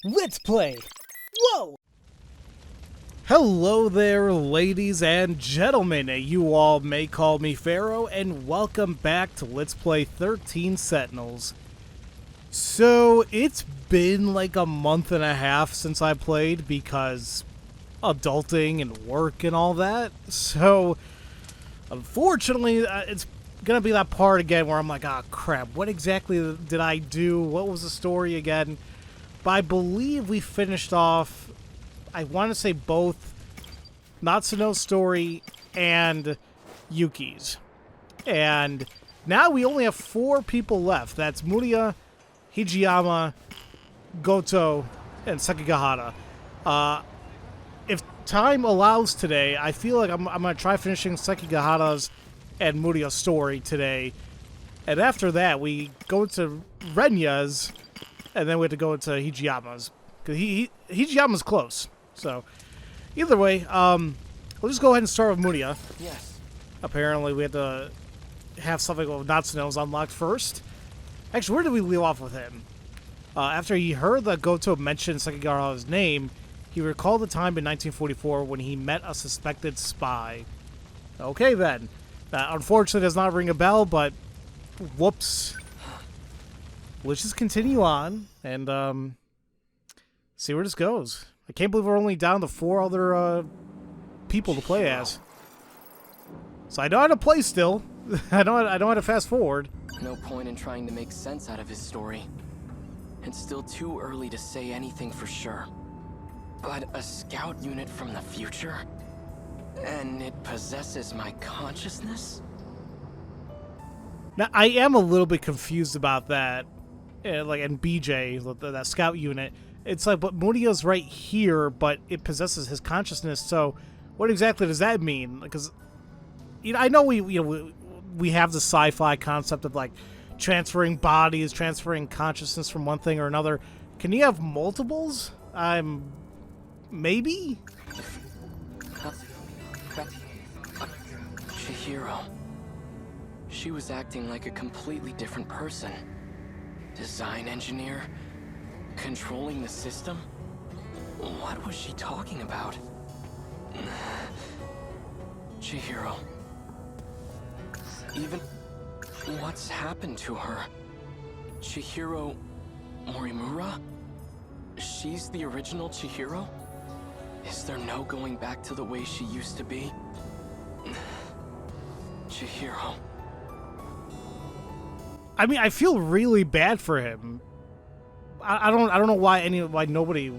Let's play! Whoa! Hello there, ladies and gentlemen. You all may call me Pharaoh, and welcome back to Let's Play 13 Sentinels. So, it's been like a month and a half since I played because adulting and work and all that. So, unfortunately, it's gonna be that part again where I'm like, ah, crap, what exactly did I do? What was the story again? But I believe we finished off, I want to say both Natsuno's story and Yuki's. And now we only have 4 people left. That's Muriya, Hijiyama, Goto, and Sekigahara. If time allows today, I feel like I'm going to try finishing Sekigahara's and Muriya's story today. And after that, we go into Renya's, and then we have to go into Hijiyama's. Because Hijiyama's close. So, either way, we'll just go ahead and start with Muriya. Yes. Apparently, we had to have something with Natsuno's unlocked first. Actually, where did we leave off with him? After he heard that Goto mentioned Sekigahara's name, he recalled the time in 1944 when he met a suspected spy. Okay, then. That unfortunately does not ring a bell, but whoops. Let's just continue on and see where this goes. I can't believe we're only down to 4 other people to play as. So I know how to play still. I know how to fast forward. No point in trying to make sense out of his story. It's still too early to say anything for sure. But a scout unit from the future? And it possesses my consciousness? Now, I am a little bit confused about that. Like in BJ, that scout unit. It's like, but Muriya's right here, but it possesses his consciousness. So, what exactly does that mean? Because, I know we have the sci-fi concept of like transferring bodies, transferring consciousness from one thing or another. Can you have multiples? Maybe. Chihiro. She was acting like a completely different person. Design engineer? Controlling the system? What was she talking about? Chihiro. Even... what's happened to her? Chihiro Morimura? She's the original Chihiro? Is there no going back to the way she used to be? Chihiro. I mean, I feel really bad for him. I don't know why nobody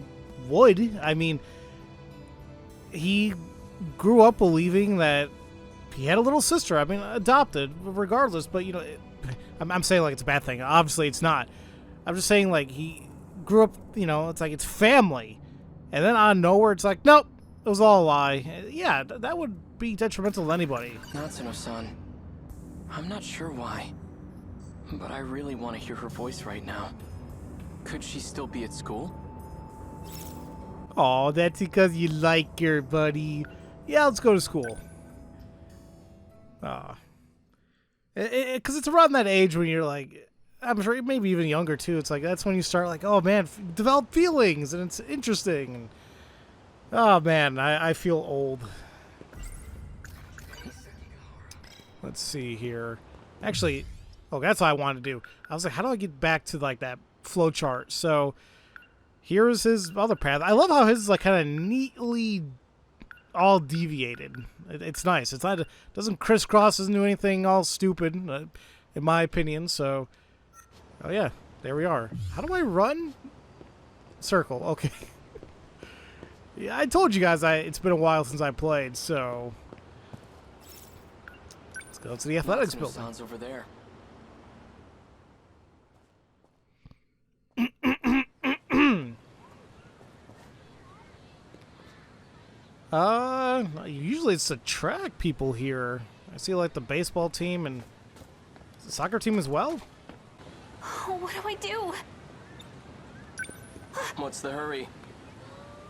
would. I mean, he grew up believing that he had a little sister. I mean, adopted, regardless. But I'm saying like it's a bad thing. Obviously, it's not. I'm just saying like he grew up. It's like it's family, and then out of nowhere, it's like nope, it was all a lie. Yeah, that would be detrimental to anybody. Natsuno-san, I'm not sure why, but I really want to hear her voice right now. Could she still be at school? Oh, that's because you like her, buddy. Yeah, let's go to school. Because it's around that age when you're like, I'm sure maybe even younger too. It's like that's when you start like, oh man, develop feelings and it's interesting. And, oh man, I feel old. Let's see here. Actually, that's what I wanted to do. I was like, how do I get back to like that flowchart? So here's his other path. I love how his is like kind of neatly all deviated. It's nice. It's not, doesn't crisscross, doesn't do anything all stupid, in my opinion. So, oh yeah, there we are. How do I run? Circle. Okay. Yeah, I told you guys it's been a while since I played. So let's go to the athletics building. Sounds over there. Usually it's the track people here. I see like the baseball team and the soccer team as well. Oh, what do I do? What's the hurry?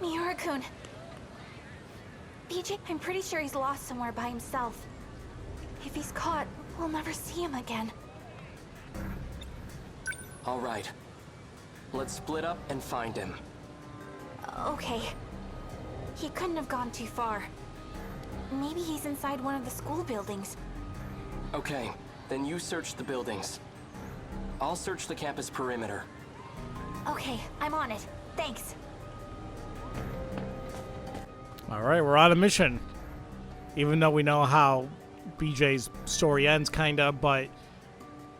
Miura-kun. BJ, I'm pretty sure he's lost somewhere by himself. If he's caught, we'll never see him again. All right. Let's split up and find him. Okay. He couldn't have gone too far. Maybe he's inside one of the school buildings. Okay, then you search the buildings. I'll search the campus perimeter. Okay, I'm on it. Thanks. Alright, we're on a mission. Even though we know how BJ's story ends, kinda, but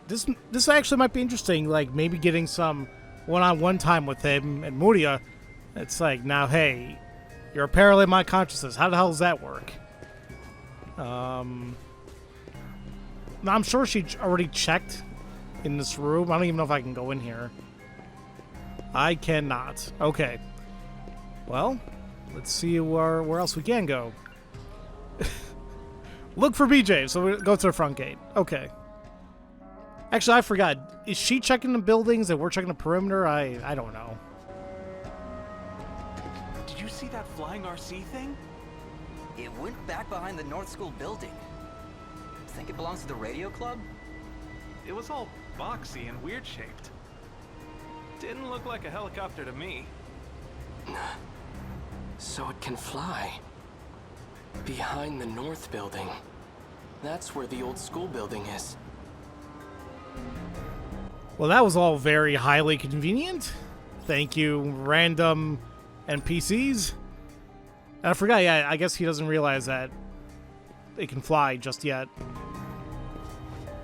this actually might be interesting, like maybe getting some one-on-one time with him and Muria. It's like, now hey, you're apparently my consciousness. How the hell does that work? I'm sure she already checked in this room. I don't even know if I can go in here. I cannot. Okay. Well, let's see where else we can go. Look for BJ, so we go to the front gate. Okay. Actually, I forgot. Is she checking the buildings and we're checking the perimeter? I don't know. Did you see that flying RC thing? It went back behind the North School building. Think it belongs to the radio club? It was all boxy and weird shaped. Didn't look like a helicopter to me. So it can fly. Behind the North building. That's where the old school building is. Well, that was all very highly convenient. Thank you, random NPCs. And I forgot, yeah, I guess he doesn't realize that it can fly just yet.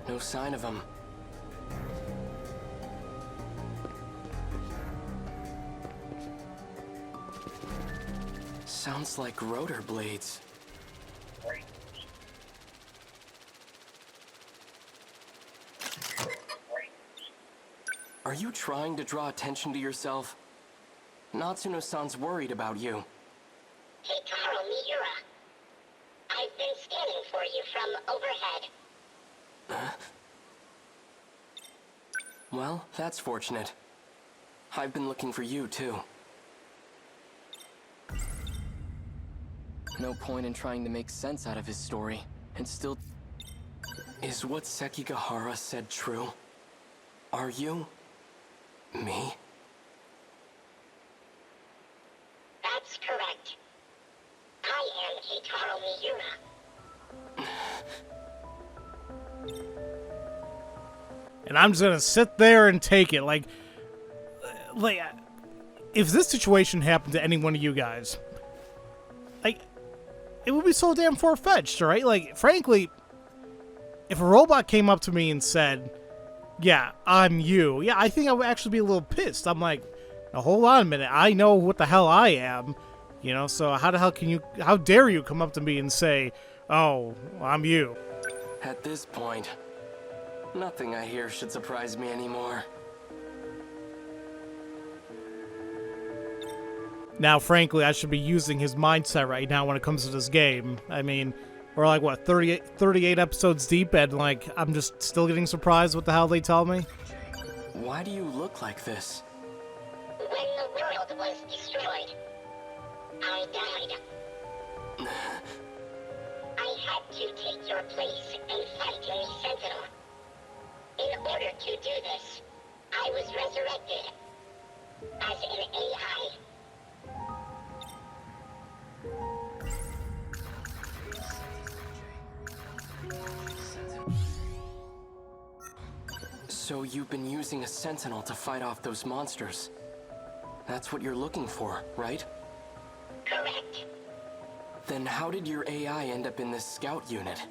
No sign of him. Sounds like rotor blades. Are you trying to draw attention to yourself? Natsuno-san's worried about you. Hey, Taro Miura. I've been scanning for you from overhead. Well, that's fortunate. I've been looking for you, too. No point in trying to make sense out of his story, and still... Is what Sekigahara said true? Are you... me? That's correct. I am Keitaro Miura. And I'm just gonna sit there and take it. Like, if this situation happened to any one of you guys, like, it would be so damn far-fetched, right? Like, frankly, if a robot came up to me and said, yeah, I'm you, yeah, I think I would actually be a little pissed. I'm like, now hold on a minute, I know what the hell I am, you know, so how the hell can you, how dare you come up to me and say, oh, I'm you? At this point, nothing I hear should surprise me anymore. Now, frankly, I should be using his mindset right now when it comes to this game. I mean, we're like, what, 38 episodes deep, and, like, I'm just still getting surprised what the hell they tell me? Why do you look like this? When the world was destroyed, I died. I had to take your place and fight in the Sentinel. In order to do this, I was resurrected as an AI. So you've been using a Sentinel to fight off those monsters. That's what you're looking for, right? Correct. Then how did your AI end up in this scout unit?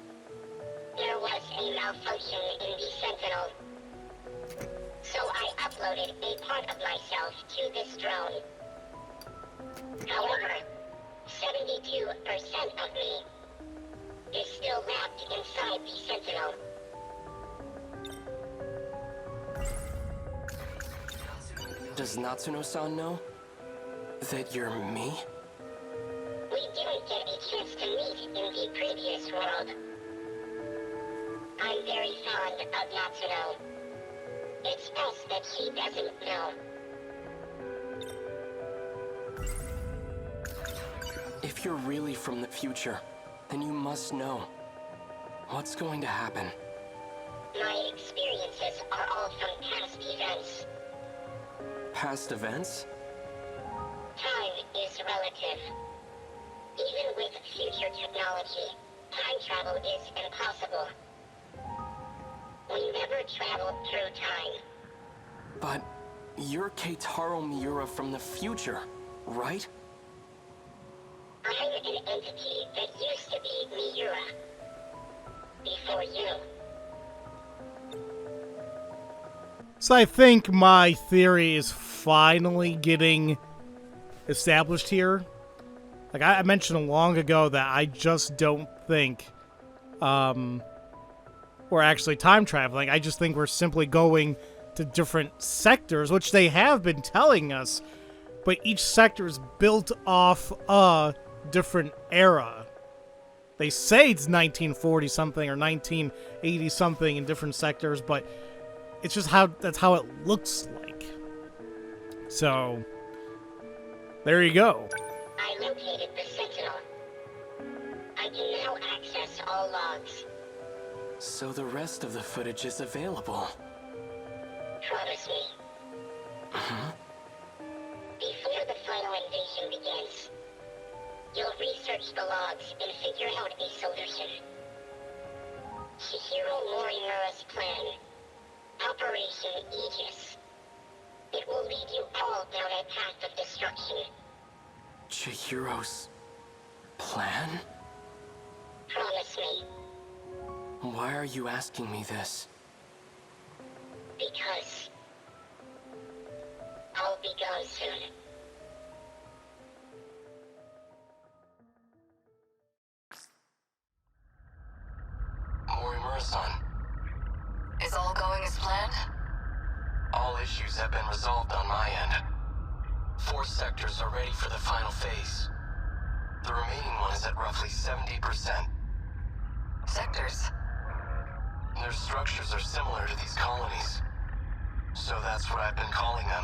There was a malfunction in the Sentinel. So I uploaded a part of myself to this drone. However, 72% of me is still wrapped inside the Sentinel. Does Natsuno-san know that you're me? We didn't get a chance to meet in the previous world. I'm very fond of Natsuno. It's best that she doesn't know. If you're really from the future, then you must know. What's going to happen? My experiences are all from past events. past events? Time is relative. Even with future technology, time travel is impossible. We never traveled through time. But you're Keitaro Miura from the future, right? I'm an entity that used to be Miura. Before you. So I think my theory is finally getting established here. Like I mentioned long ago that I just don't think we're actually time traveling. I just think we're simply going to different sectors, which they have been telling us, but each sector is built off a different era. They say it's 1940 something or 1980 something in different sectors, but it's just that's how it looks like. So there you go. I located the Sentinel. I can now access all logs. So the rest of the footage is available. Promise me. Before the final invasion begins, you'll research the logs and figure out a solution. Chihiro Morimura's plan. Operation Aegis. It will lead you all down a path of destruction. Chihiro's plan? Promise me. Why are you asking me this? Because I'll be gone soon. Morimura-san, Is all going as planned? all issues have been resolved on my end. 4 sectors are ready for the final phase. The remaining one is at roughly 70%. Sectors? Their structures are similar to these colonies. So that's what I've been calling them.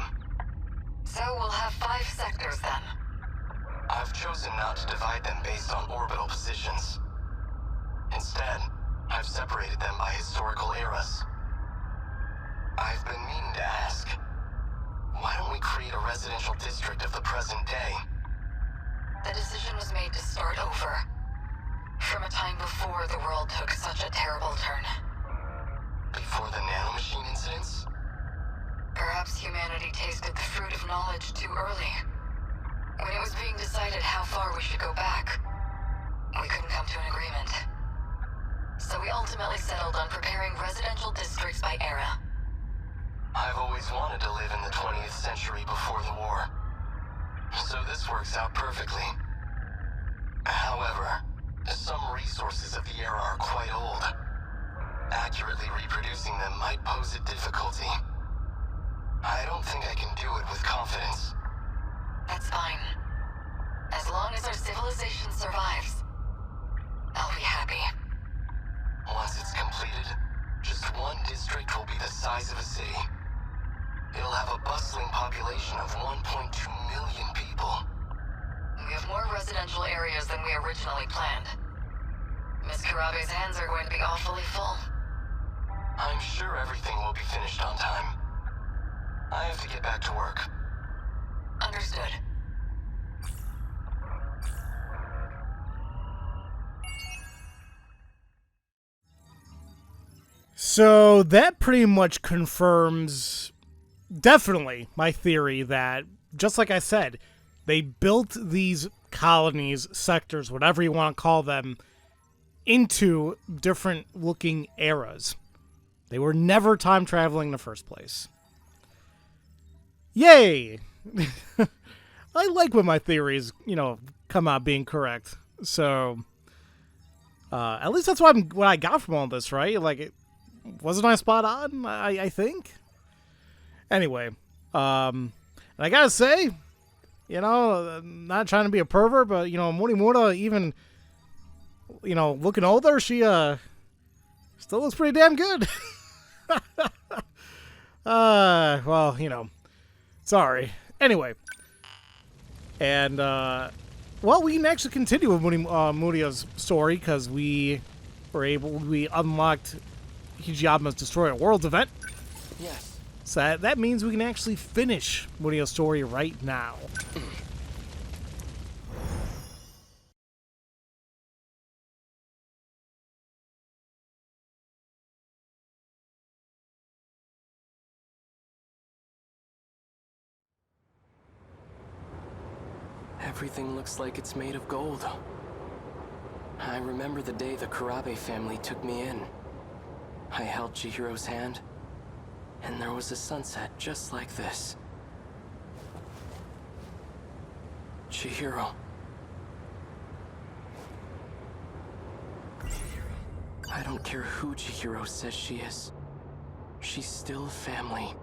So we'll have 5 sectors then. I've chosen not to divide them based on orbital positions. Instead, I've separated them by historical eras. I've been meaning to ask, why don't we create a residential district of the present day? The decision was made to start over. From a time before the world took such a terrible turn. Before the nanomachine incidents? Perhaps humanity tasted the fruit of knowledge too early. When it was being decided how far we should go back, we couldn't come to an agreement. So we ultimately settled on preparing residential districts by era. I've always wanted to live in the 20th century before the war. So this works out perfectly. However, some resources of the era are quite old. Accurately reproducing them might pose a difficulty. I don't think I can do it with confidence. That's fine. As long as our civilization survives, I'll be happy. Once it's completed, just one district will be the size of a city. It'll have a bustling population of 1.2 million people. We have more residential areas than we originally planned. Miss Karabe's hands are going to be awfully full. I'm sure everything will be finished on time. I have to get back to work. Understood. So that pretty much confirms, definitely, my theory that, just like I said, they built these colonies, sectors, whatever you want to call them, into different looking eras. They were never time traveling in the first place. Yay! I like when my theories, come out being correct. So, at least that's what I got from all this, right? Like, wasn't I spot on? I think. Anyway, and I gotta say, I'm not trying to be a pervert, but Morimura, even, looking older, she still looks pretty damn good. Well, sorry. Anyway, and we can actually continue with Muria's story because we unlocked Hijiyama's Destroyer Worlds event. Yes, So that means we can actually finish Munio's story right now. Everything looks like it's made of gold. I remember the day the Kurabe family took me in. I held Chihiro's hand, and there was a sunset just like this. Chihiro. I don't care who Chihiro says she is. She's still family.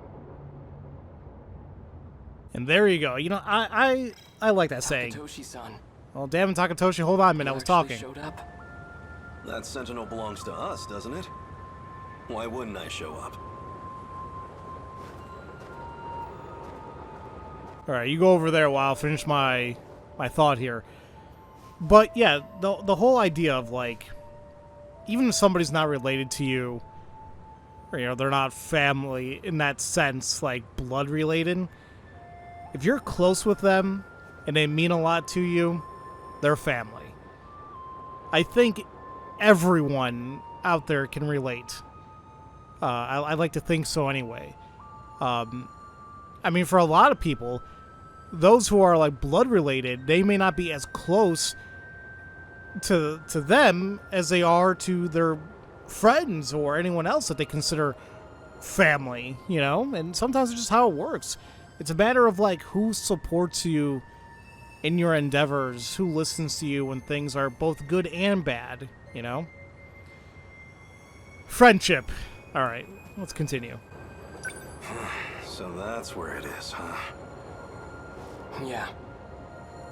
And there you go. You know, I like that saying. Takatoshi-san. Well, damn it, Takatoshi, hold on a minute. I was talking. Showed up. That Sentinel belongs to us, doesn't it? Why wouldn't I show up? All right, you go over there while I'll finish my thought here. But yeah, the whole idea of like, even if somebody's not related to you, or you know, they're not family in that sense, like blood related. If you're close with them and they mean a lot to you, they're family. I think everyone out there can relate. I like to think so anyway. I mean, for a lot of people, those who are like blood related, they may not be as close to them as they are to their friends or anyone else that they consider family, you know? And sometimes it's just how it works. It's a matter of like who supports you in your endeavors, who listens to you when things are both good and bad, you know? Friendship. All right, let's continue. So that's where it is, huh? Yeah.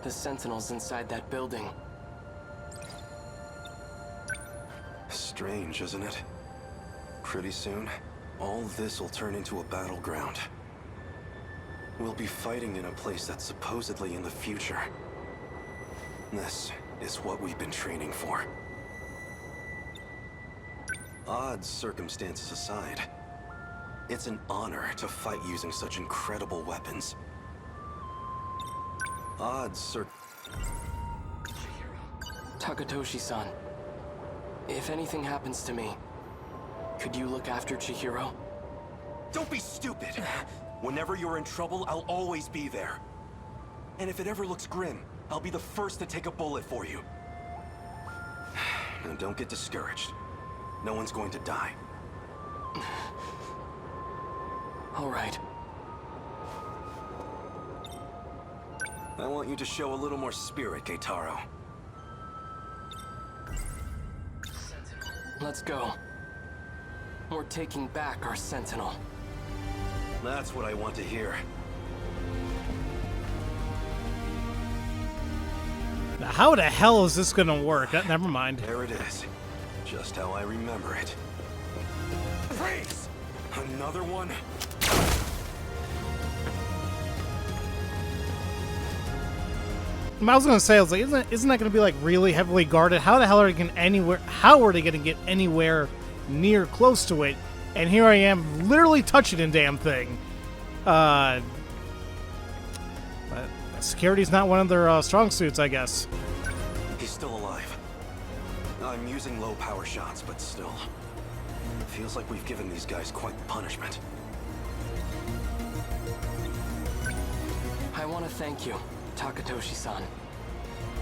The Sentinels inside that building. Strange, isn't it? Pretty soon, all this will turn into a battleground. We'll be fighting in a place that's supposedly in the future. This is what we've been training for. Odd circumstances aside, it's an honor to fight using such incredible weapons. Takatoshi-san, if anything happens to me, could you look after Chihiro? Don't be stupid! Whenever you're in trouble, I'll always be there. And if it ever looks grim, I'll be the first to take a bullet for you. Now don't get discouraged. No one's going to die. All right. I want you to show a little more spirit, Keitaro. Let's go. We're taking back our Sentinel. That's what I want to hear. Now, how the hell is this gonna work? Never mind. There it is. Just how I remember it. Freeze! Another one? I was gonna say, I was like, isn't that gonna be like really heavily guarded? How the hell are they gonna anywhere? How are they gonna get anywhere near close to it? And here I am, literally touching the damn thing. But security's not one of their strong suits, I guess. He's still alive. I'm using low power shots, but still. Feels like we've given these guys quite the punishment. I want to thank you, Takatoshi-san.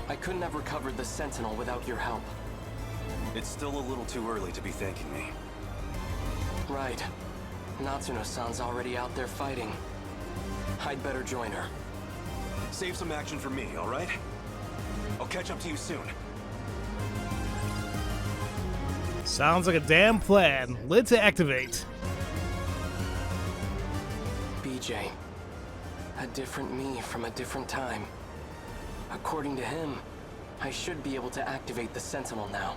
I couldn't have recovered the Sentinel without your help. It's still a little too early to be thanking me. Right. Natsuno-san's already out there fighting. I'd better join her. Save some action for me, all right? I'll catch up to you soon. Sounds like a damn plan. Let's activate. BJ. A different me from a different time. According to him, I should be able to activate the Sentinel now.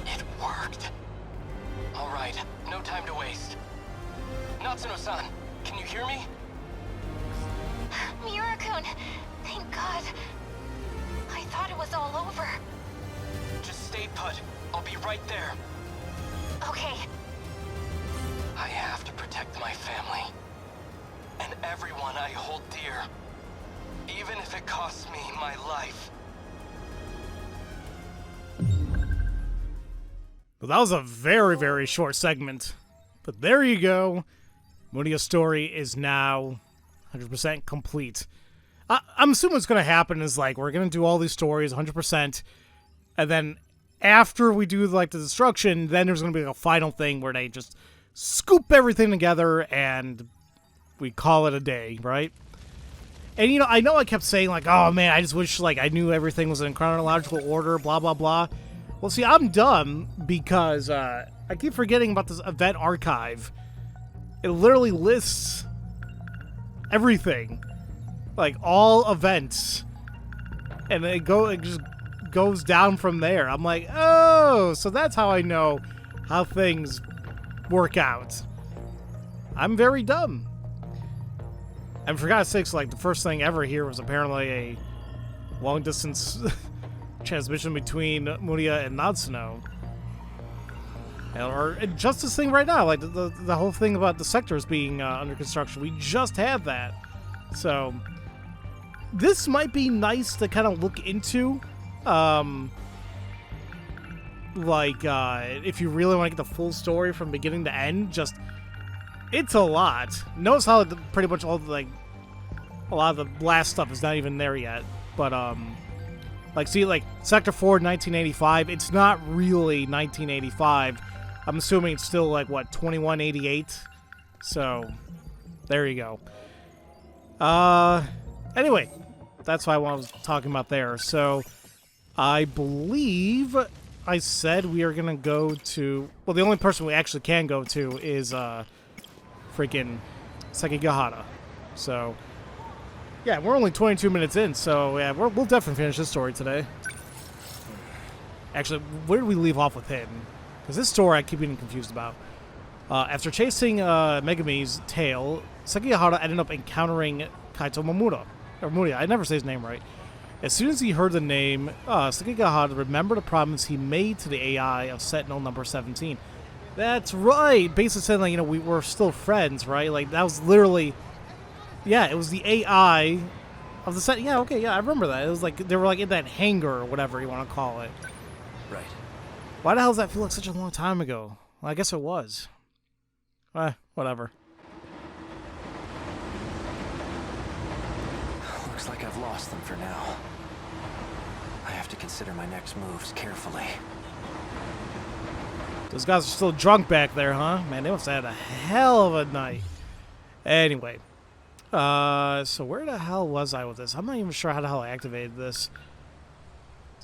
It worked. All right, no time to waste. Natsuno-san, can you hear me? neighborhood. I'll be right there. Okay. I have to protect my family. And everyone I hold dear. Even if it costs me my life. Well, that was a very, very short segment. But there you go. Munia's story is now 100% complete. I'm assuming what's going to happen is, like, we're going to do all these stories 100%. And then after we do, like, the destruction, then there's going to be a final thing where they just scoop everything together and we call it a day, right? And, you know I kept saying, like, oh, man, I just wish, like, I knew everything was in chronological order, blah, blah, blah. Well, see, I'm dumb because I keep forgetting about this event archive. It literally lists everything. Like, all events. And it just goes down from there. I'm like, oh, so that's how I know how things work out. I'm very dumb. And for God's sakes, like, the first thing ever here was apparently a long-distance transmission between Munia and Natsuno. Or just this thing right now, like the whole thing about the sectors being under construction. We just had that. So, this might be nice to kind of look into. If you really want to get the full story from beginning to end, it's a lot. Notice how pretty much all a lot of the last stuff is not even there yet. But, Sector 4, 1985, it's not really 1985. I'm assuming it's still, 2188? So, there you go. Anyway, that's what I was talking about there. So, I believe I said we are going to go to... Well, the only person we actually can go to is, freaking Sekigahara. So, yeah, we're only 22 minutes in, so yeah, we'll definitely finish this story today. Actually, where did we leave off with him? Because this story I keep getting confused about. After chasing Megami's tail, Sekigahara ended up encountering Kaito Momura. Or Muria, I never say his name right. As soon as he heard the name, Sekigahara remembered a promise he made to the AI of Sentinel number 17. That's right! Basically saying, like, we were still friends, right? Like, that was literally... Yeah, it was the AI of the set. Yeah, okay, yeah, I remember that. It was like, they were like in that hangar or whatever you want to call it. Right. Why the hell does that feel like such a long time ago? Well, I guess it was. Whatever. Looks like I've lost them for now. I have to consider my next moves carefully. Those guys are still drunk back there, huh? Man, they must have had a hell of a night. Anyway. So where the hell was I with this? I'm not even sure how the hell I activated this.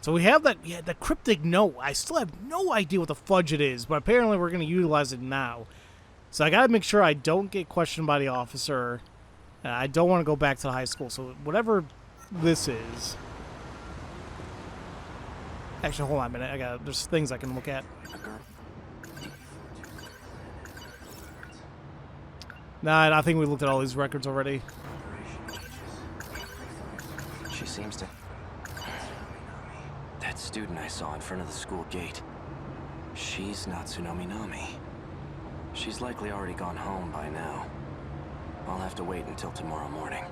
So we have that, yeah, the cryptic note. I still have no idea what the fudge it is, but apparently we're going to utilize it now. So I got to make sure I don't get questioned by the officer. I don't want to go back to the high school, so whatever this is. Actually, hold on a minute. There's things I can look at. Nah, I think we looked at all these records already. She seems to... That student I saw in front of the school gate. She's Natsuno Minami. She's likely already gone home by now. I'll have to wait until tomorrow morning.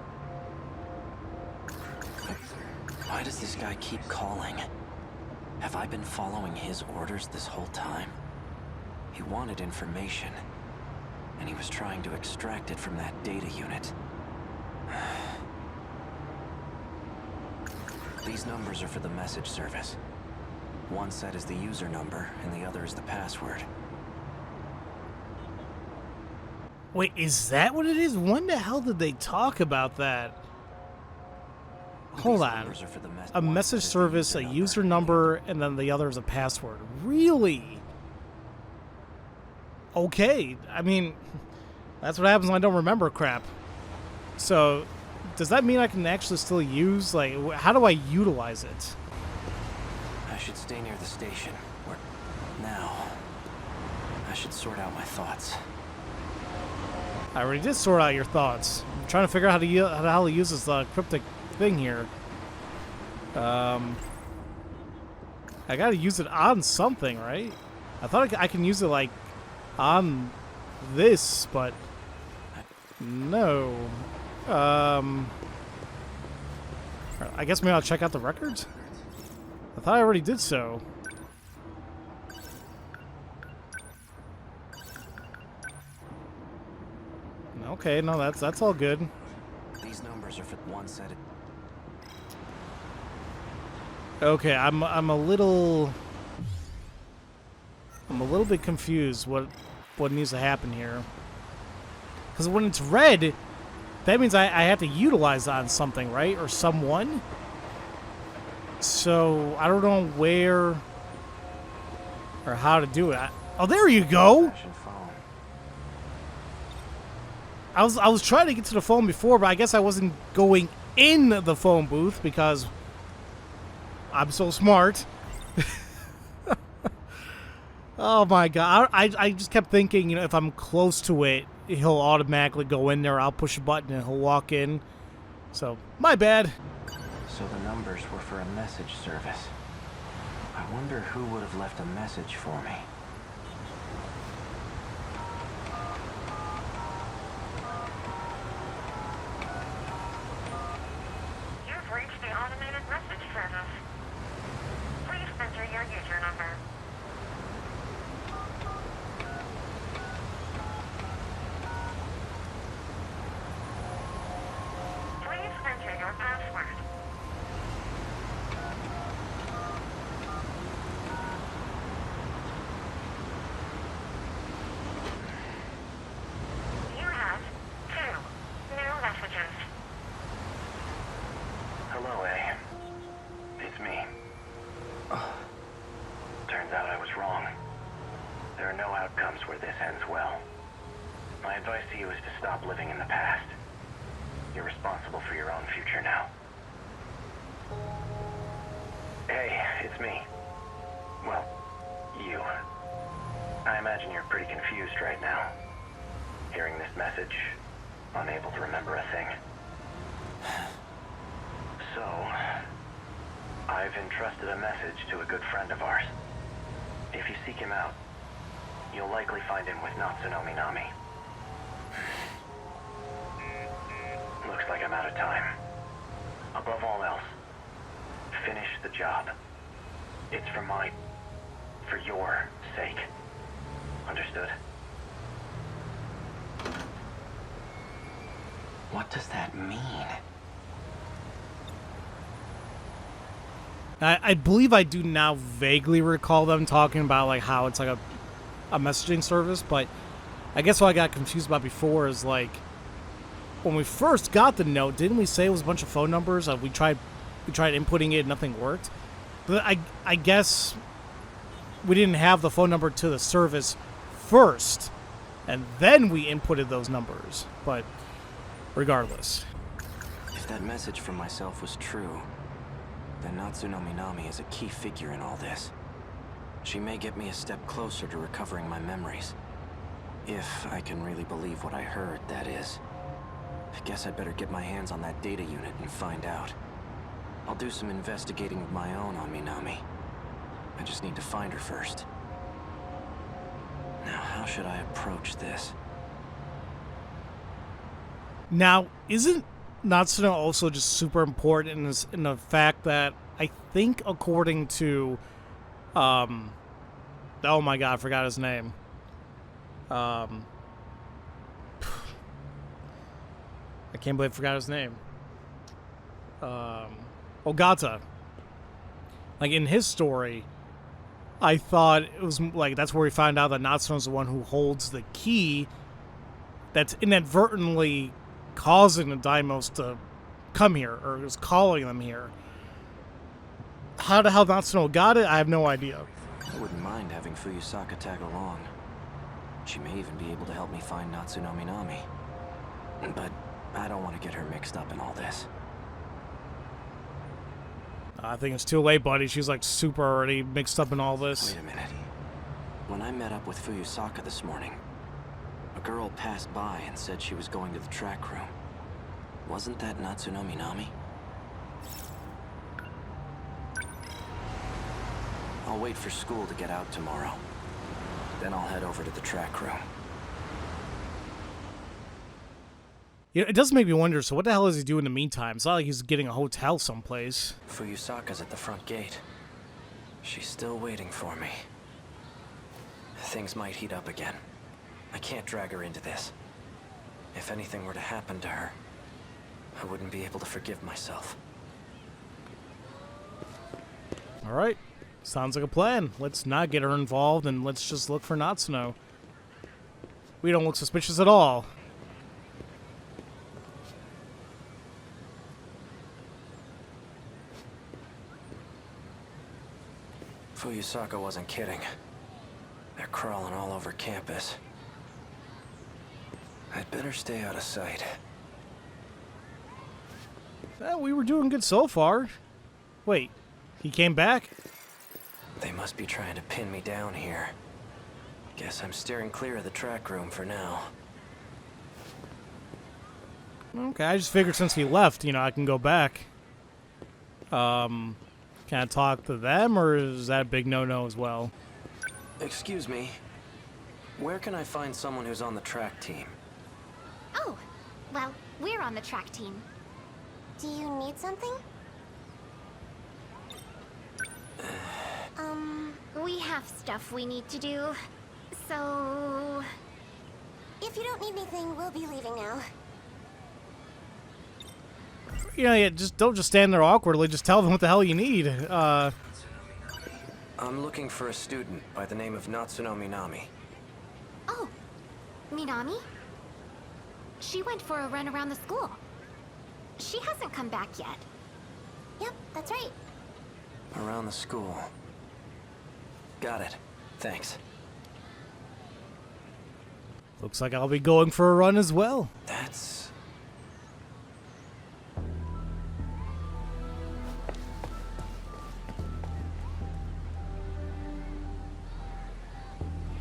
Why does this guy keep calling? Have I been following his orders this whole time? He wanted information. And he was trying to extract it from that data unit. These numbers are for the message service. One set is the user number, and the other is the password. Wait, is that what it is? When the hell did they talk about that? Hold on. A message service, a user number, and then the other is a password. Really? Okay, I mean, that's what happens when I don't remember crap. So, does that mean I can actually still use, like, how do I utilize it? I should stay near the station. Now, I should sort out my thoughts. I already did sort out your thoughts. I'm trying to figure out how the hell to use this cryptic thing here. I gotta use it on something, right? I thought I can use it, like, on this, but no. I guess maybe I'll check out the records? I thought I already did so. Okay, no, that's all good. These numbers are for one set. Okay, I'm a little bit confused what needs to happen here. Because when it's red, that means I have to utilize that on something, right? Or someone. So I don't know where or how to do it. Oh, there you go. I was trying to get to the phone before, but I guess I wasn't going in the phone booth because I'm so smart. Oh my god. I just kept thinking, you know, if I'm close to it, he'll automatically go in there. I'll push a button and he'll walk in. So, my bad. So the numbers were for a message service. I wonder who would have left a message for me. You've reached the automated message service. Please enter your user number. Please enter your password. You have 2 new messages. Hello, A. It's me. Turns out I was wrong. There are no outcomes where this ends well. My advice to you is to stop living in the past. You're responsible for your own future now. Hey, it's me. Well, you. I imagine you're pretty confused right now. Hearing this message, unable to remember a thing. So, I've entrusted a message to a good friend of ours. If you seek him out, you'll likely find him with Natsunomi Nami. Looks like I'm out of time. Above all else, finish the job. It's for your sake. Understood? What does that mean? I believe I do now vaguely recall them talking about like how it's like a messaging service, but I guess what I got confused about before is like when we first got the note, didn't we say it was a bunch of phone numbers? We tried inputting it, nothing worked. But I guess we didn't have the phone number to the service first, and then we inputted those numbers. But regardless, If that message from myself was true, then Natsunomi Nami is a key figure in all this. She may get me a step closer to recovering my memories. If I can really believe what I heard, that is. I guess I'd better get my hands on that data unit and find out. I'll do some investigating of my own on Minami. I just need to find her first. Now, how should I approach this? now isn't Natsuno also just super important in the fact that I think according to oh my god, I forgot his name. I can't believe I forgot his name. Ogata. Like in his story, I thought it was like that's where we find out that Natsuno's the one who holds the key that's inadvertently causing the Daimos to come here, or is calling them here. How the hell Natsuno got it, I have no idea. I wouldn't mind having Fuyusaka tag along. She may even be able to help me find Natsunomi Nami. But I don't want to get her mixed up in all this. I think it's too late, buddy. She's like super already mixed up in all this. Wait a minute. When I met up with Fuyusaka this morning, a girl passed by and said she was going to the track room. Wasn't that Natsunomi Nami? I'll wait for school to get out tomorrow. Then I'll head over to the track room. You know, it does make me wonder, so what the hell is he doing in the meantime? It's not like he's getting a hotel someplace. Fuyusaka's at the front gate. She's still waiting for me. Things might heat up again. I can't drag her into this. If anything were to happen to her, I wouldn't be able to forgive myself. Alright. Sounds like a plan. Let's not get her involved and let's just look for Natsuno. We don't look suspicious at all. Fuyusaka wasn't kidding. They're crawling all over campus. I'd better stay out of sight. Well, we were doing good so far. Wait, he came back? They must be trying to pin me down here. Guess I'm steering clear of the track room for now. Okay, I just figured since he left, you know, I can go back. Can I talk to them, or is that a big no-no as well? Excuse me. Where can I find someone who's on the track team? Oh, well, we're on the track team. Do you need something? We have stuff we need to do, so... If you don't need anything, we'll be leaving now. You know, yeah, don't just stand there awkwardly, just tell them what the hell you need. I'm looking for a student by the name of Natsuno Minami. Oh, Minami? She went for a run around the school. She hasn't come back yet. Yep, that's right. Around the school. Got it. Thanks. Looks like I'll be going for a run as well. That's...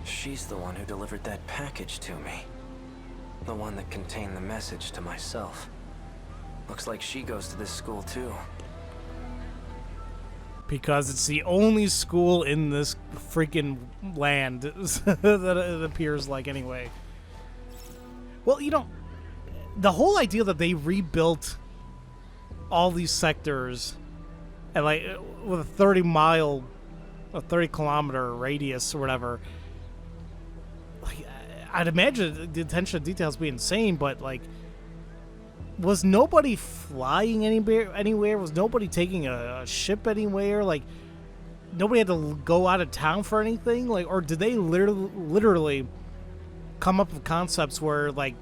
She's the one who delivered that package to me. The one that contained the message to myself. Looks like she goes to this school too. Because it's the only school in this freaking land that it appears like anyway. Well, you know, the whole idea that they rebuilt all these sectors and like with a 30 kilometer radius or whatever, like, I'd imagine the attention to details be insane, but like, was nobody flying anywhere? Was nobody taking a ship anywhere? Like, nobody had to go out of town for anything? Like, or did they literally come up with concepts where, like,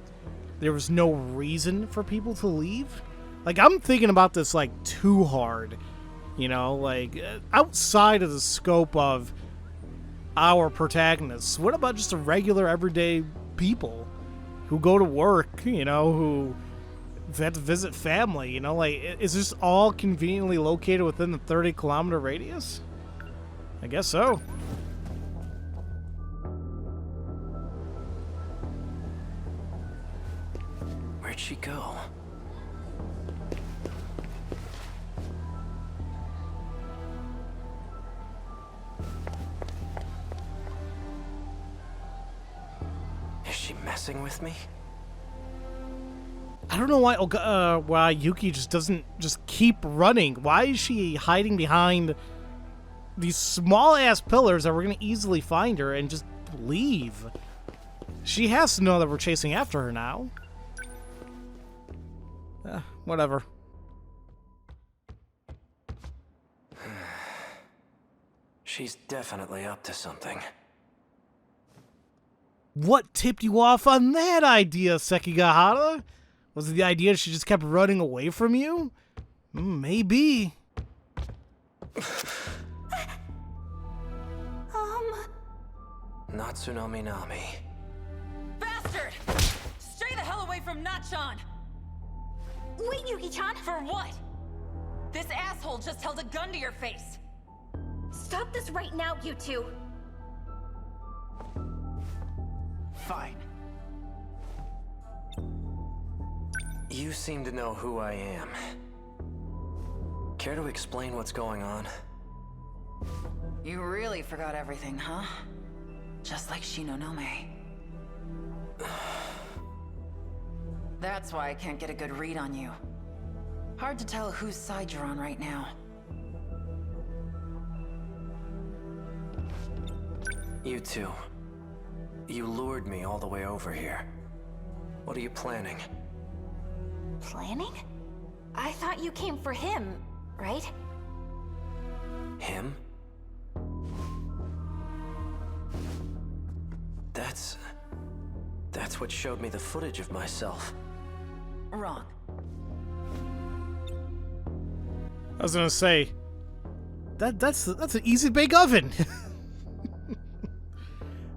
there was no reason for people to leave? Like, I'm thinking about this, like, too hard. You know, like, outside of the scope of our protagonists. What about just the regular, everyday people who go to work, you know, who... If they have to visit family, you know, like, is this all conveniently located within the 30 kilometer radius? I guess so. Where'd she go? Is she messing with me? I don't know why Yuki just doesn't just keep running. Why is she hiding behind these small-ass pillars that we're going to easily find her and just leave? She has to know that we're chasing after her now. Whatever. She's definitely up to something. What tipped you off on that idea, Sekigahara? Was it the idea she just kept running away from you? Maybe. Natsuno Minami. Bastard! Stay the hell away from Natchan! Wait, Yuki-chan! For what? This asshole just held a gun to your face. Stop this right now, you two! Fine. You seem to know who I am. Care to explain what's going on? You really forgot everything, huh? Just like Shinonome. That's why I can't get a good read on you. Hard to tell whose side you're on right now. You two. You lured me all the way over here. What are you planning? Planning? I thought you came for him, right? Him? That's what showed me the footage of myself. Wrong. I was gonna say, that's an easy bake oven.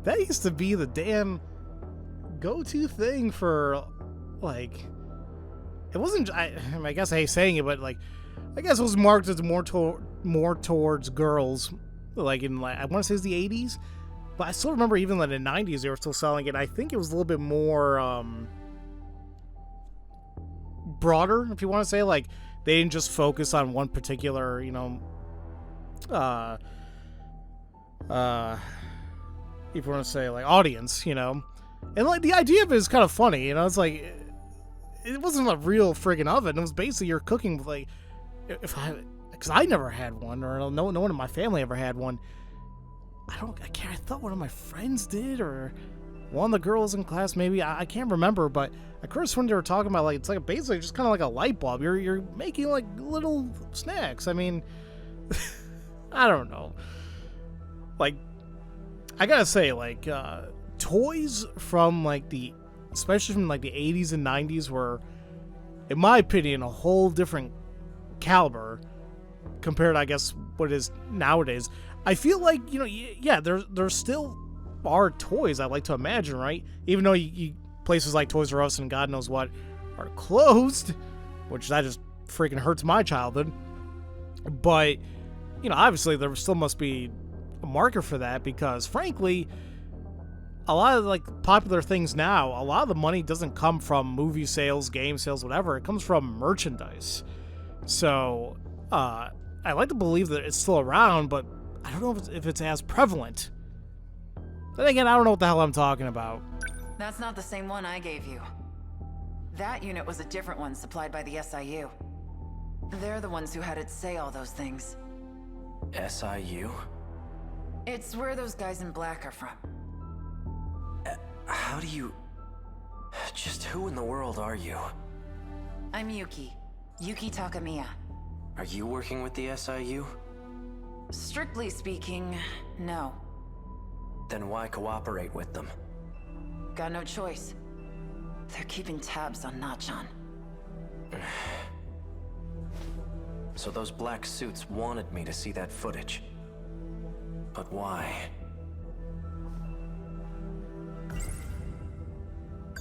That used to be the damn go-to thing for, like, it wasn't. I guess I hate saying it, but like, I guess it was marketed more towards girls, like in I want to say it's the 80s, but I still remember even in the 90s they were still selling it. I think it was a little bit more broader, if you want to say, like they didn't just focus on one particular, if you want to say like audience, and like the idea of it is kind of funny, it's like it wasn't a real friggin' oven. It was basically you're cooking with like, because I never had one, or no one in my family ever had one. I thought one of my friends did, or one of the girls in class maybe. I can't remember, but I could have sworn they were talking about like it's like basically just kind of like a light bulb. You're making like little snacks. I mean, I don't know. Like, I gotta say, like toys from like especially from like the 80s and 90s were, in my opinion, a whole different caliber compared to, I guess, what it is nowadays. I feel like, yeah, there still are toys, I like to imagine, right? Even though places like Toys R Us and God knows what are closed, which that just freaking hurts my childhood. But, obviously there still must be a market for that, because frankly, a lot of like popular things now, a lot of the money doesn't come from movie sales, game sales, whatever. It comes from merchandise. So I like to believe that it's still around, but I don't know if it's as prevalent. Then again, I don't know what the hell I'm talking about. That's not the same one I gave you. That unit was a different one supplied by the SIU. They're the ones who had it say all those things. SIU? It's where those guys in black are from. How do you... Just who in the world are you? I'm Yuki Takamiya. Are you working with the SIU? Strictly speaking, no. Then why cooperate with them? Got no choice. They're keeping tabs on Nachan. So those black suits wanted me to see that footage. But why?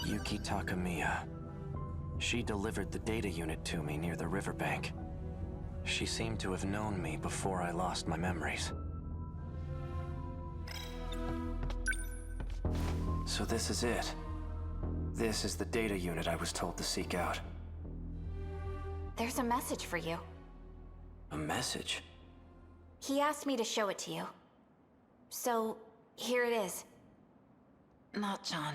Yuki Takamiya. She delivered the data unit to me near the riverbank. She seemed to have known me before I lost my memories. So this is it. This is the data unit I was told to seek out. There's a message for you. A message? He asked me to show it to you. So, here it is. Nachan.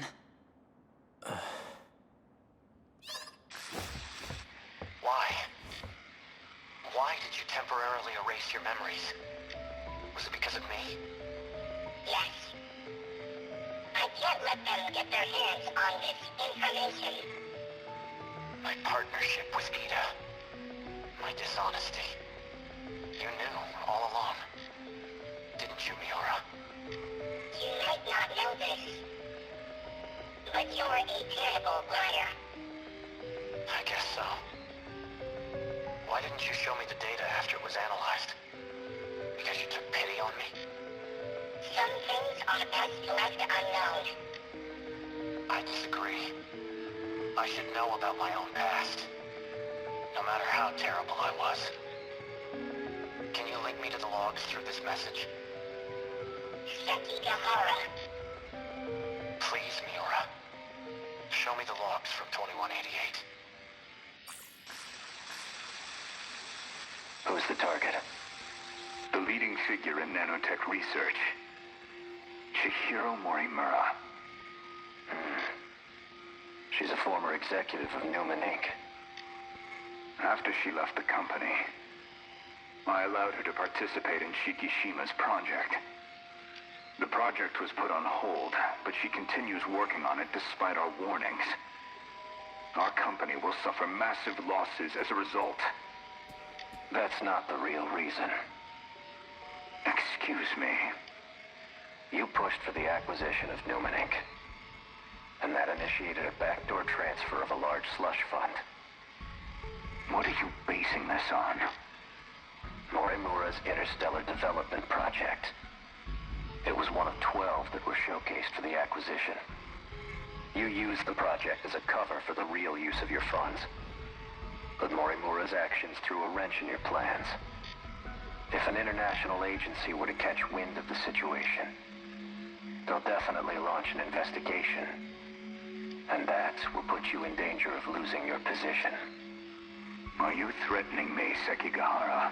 Why? Why did you temporarily erase your memories? Was it because of me? Yes. I can't let them get their hands on this information. My partnership with Ida. My dishonesty. You knew all along. Didn't you, Miura? You might not know this, but you're a terrible liar. I guess so. Why didn't you show me the data after it was analyzed? Because you took pity on me? Some things are best left unknown. I disagree. I should know about my own past. No matter how terrible I was. Can you link me to the logs through this message? Sekigahara. Please, Miura. Show me the logs from 2188. Who's the target? The leading leading figure in nanotech research. Chihiro Morimura. She's a former executive of Newman Inc. After she left the company, I allowed her to participate in Shikishima's project. The project was put on hold, but she continues working on it despite our warnings. Our company will suffer massive losses as a result. That's not the real reason. Excuse me. You pushed for the acquisition of Newman Inc. And that initiated a backdoor transfer of a large slush fund. What are you basing this on? Morimura's Interstellar Development Project. It was one of 12 that were showcased for the acquisition. You used the project as a cover for the real use of your funds. But Morimura's actions threw a wrench in your plans. If an international agency were to catch wind of the situation, they'll definitely launch an investigation. And that will put you in danger of losing your position. Are you threatening me, Sekigahara?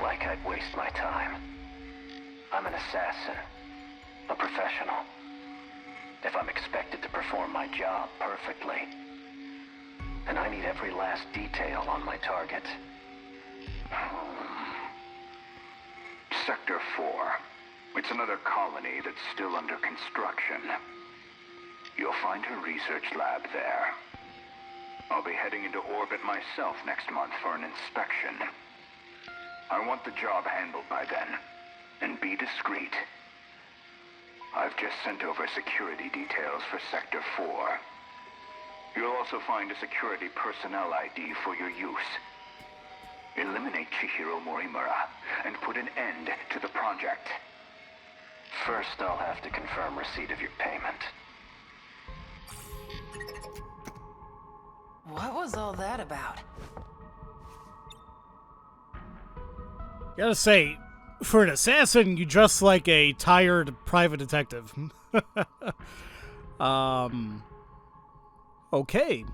Like I'd waste my time. I'm an assassin. A professional. If I'm expected to perform my job perfectly, and I need every last detail on my target. Sector 4. It's another colony that's still under construction. You'll find her research lab there. I'll be heading into orbit myself next month for an inspection. I want the job handled by then, and be discreet. I've just sent over security details for Sector 4. You'll also find a security personnel ID for your use. Eliminate Chihiro Morimura and put an end to the project. First, I'll have to confirm receipt of your payment. What was all that about? Gotta say, for an assassin, you dress like a tired private detective. Okay.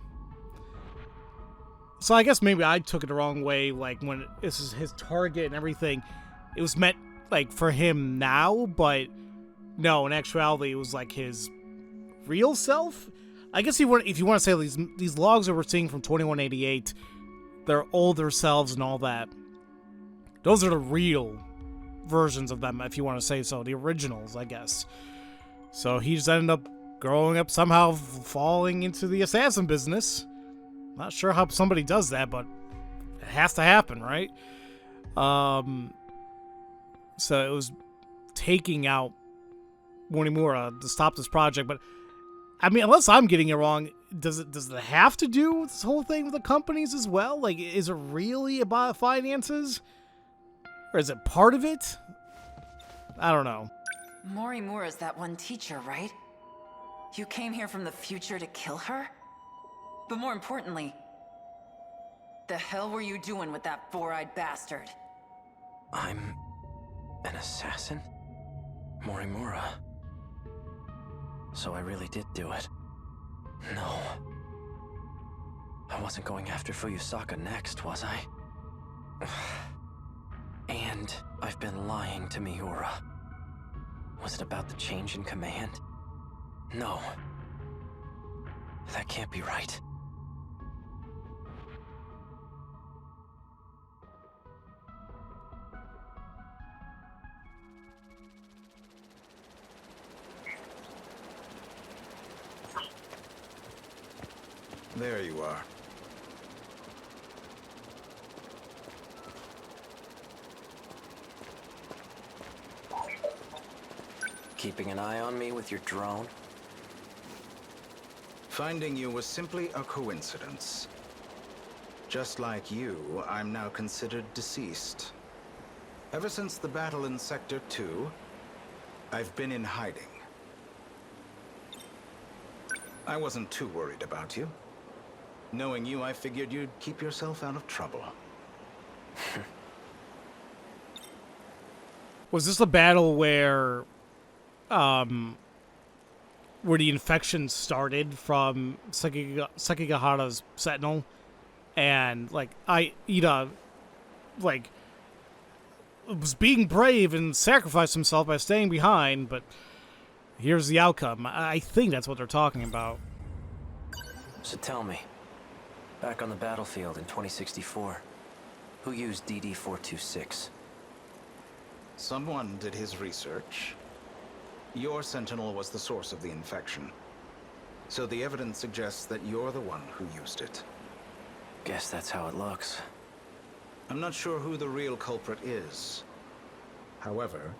So I guess maybe I took it the wrong way, like when this is his target and everything. It was meant like for him now, but no, in actuality it was like his real self. I guess if you want to say these logs that we're seeing from 2188, their older selves and all that, those are the real versions of them, if you want to say so, the originals, I guess. So he just ended up growing up, somehow falling into the assassin business. Not sure how somebody does that, but it has to happen, right? So it was taking out Morimura to stop this project, but I mean, unless I'm getting it wrong, does it have to do with this whole thing with the companies as well? Like, is it really about finances? Or is it part of it? I don't know. Morimura's that one teacher, right? You came here from the future to kill her? But more importantly, the hell were you doing with that four-eyed bastard? I'm an assassin? Morimura. So I really did do it. No. I wasn't going after Fuyusaka next, was I? And I've been lying to Miura. Was it about the change in command? No. That can't be right. There you are. Keeping an eye on me with your drone? Finding you was simply a coincidence. Just like you, I'm now considered deceased. Ever since the battle in Sector 2, I've been in hiding. I wasn't too worried about you. Knowing you, I figured you'd keep yourself out of trouble. Was this a battle where the infection started from Sekigahara's Sentinel, and like Aida, like was being brave and sacrificed himself by staying behind, but here's the outcome. I think that's what they're talking about. So tell me, back on the battlefield in 2064, who used DD-426? Someone did his research. Your Sentinel was the source of the infection. So the evidence suggests that you're the one who used it. Guess that's how it looks. I'm not sure who the real culprit is. However,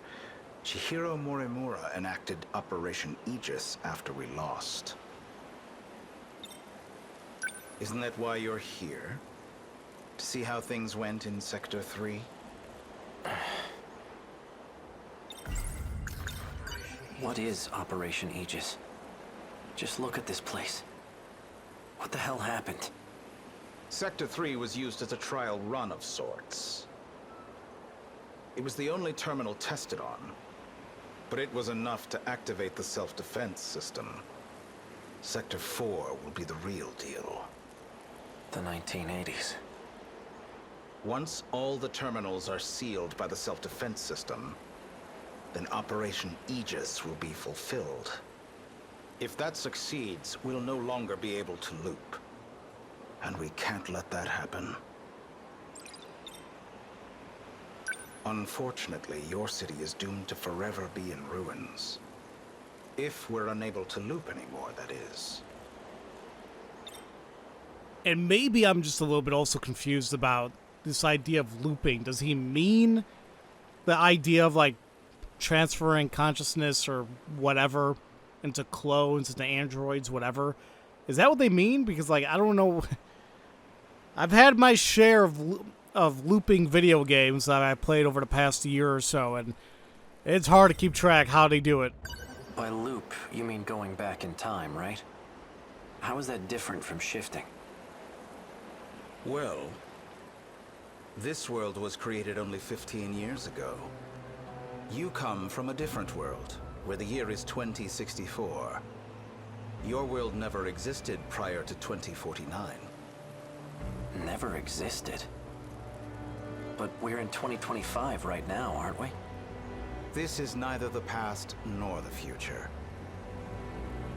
Chihiro Morimura enacted Operation Aegis after we lost. Isn't that why you're here? To see how things went in Sector 3? What is Operation Aegis? Just look at this place. What the hell happened? Sector 3 was used as a trial run of sorts. It was the only terminal tested on, but it was enough to activate the self-defense system. Sector 4 will be the real deal. The 1980s. Once all the terminals are sealed by the self-defense system, then Operation Aegis will be fulfilled. If that succeeds, we'll no longer be able to loop. And we can't let that happen. Unfortunately, your city is doomed to forever be in ruins. If we're unable to loop anymore, that is. And maybe I'm just a little bit also confused about this idea of looping. Does he mean the idea of, like, transferring consciousness or whatever into clones, into androids, whatever? Is that what they mean? Because, like, I don't know. I've had my share of looping video games that I played over the past year or so, and it's hard to keep track how they do it. By loop, you mean going back in time, right? How is that different from shifting? Well, this world was created only 15 years ago. You come from a different world, where the year is 2064. Your world never existed prior to 2049. Never existed? But we're in 2025 right now, aren't we? This is neither the past nor the future.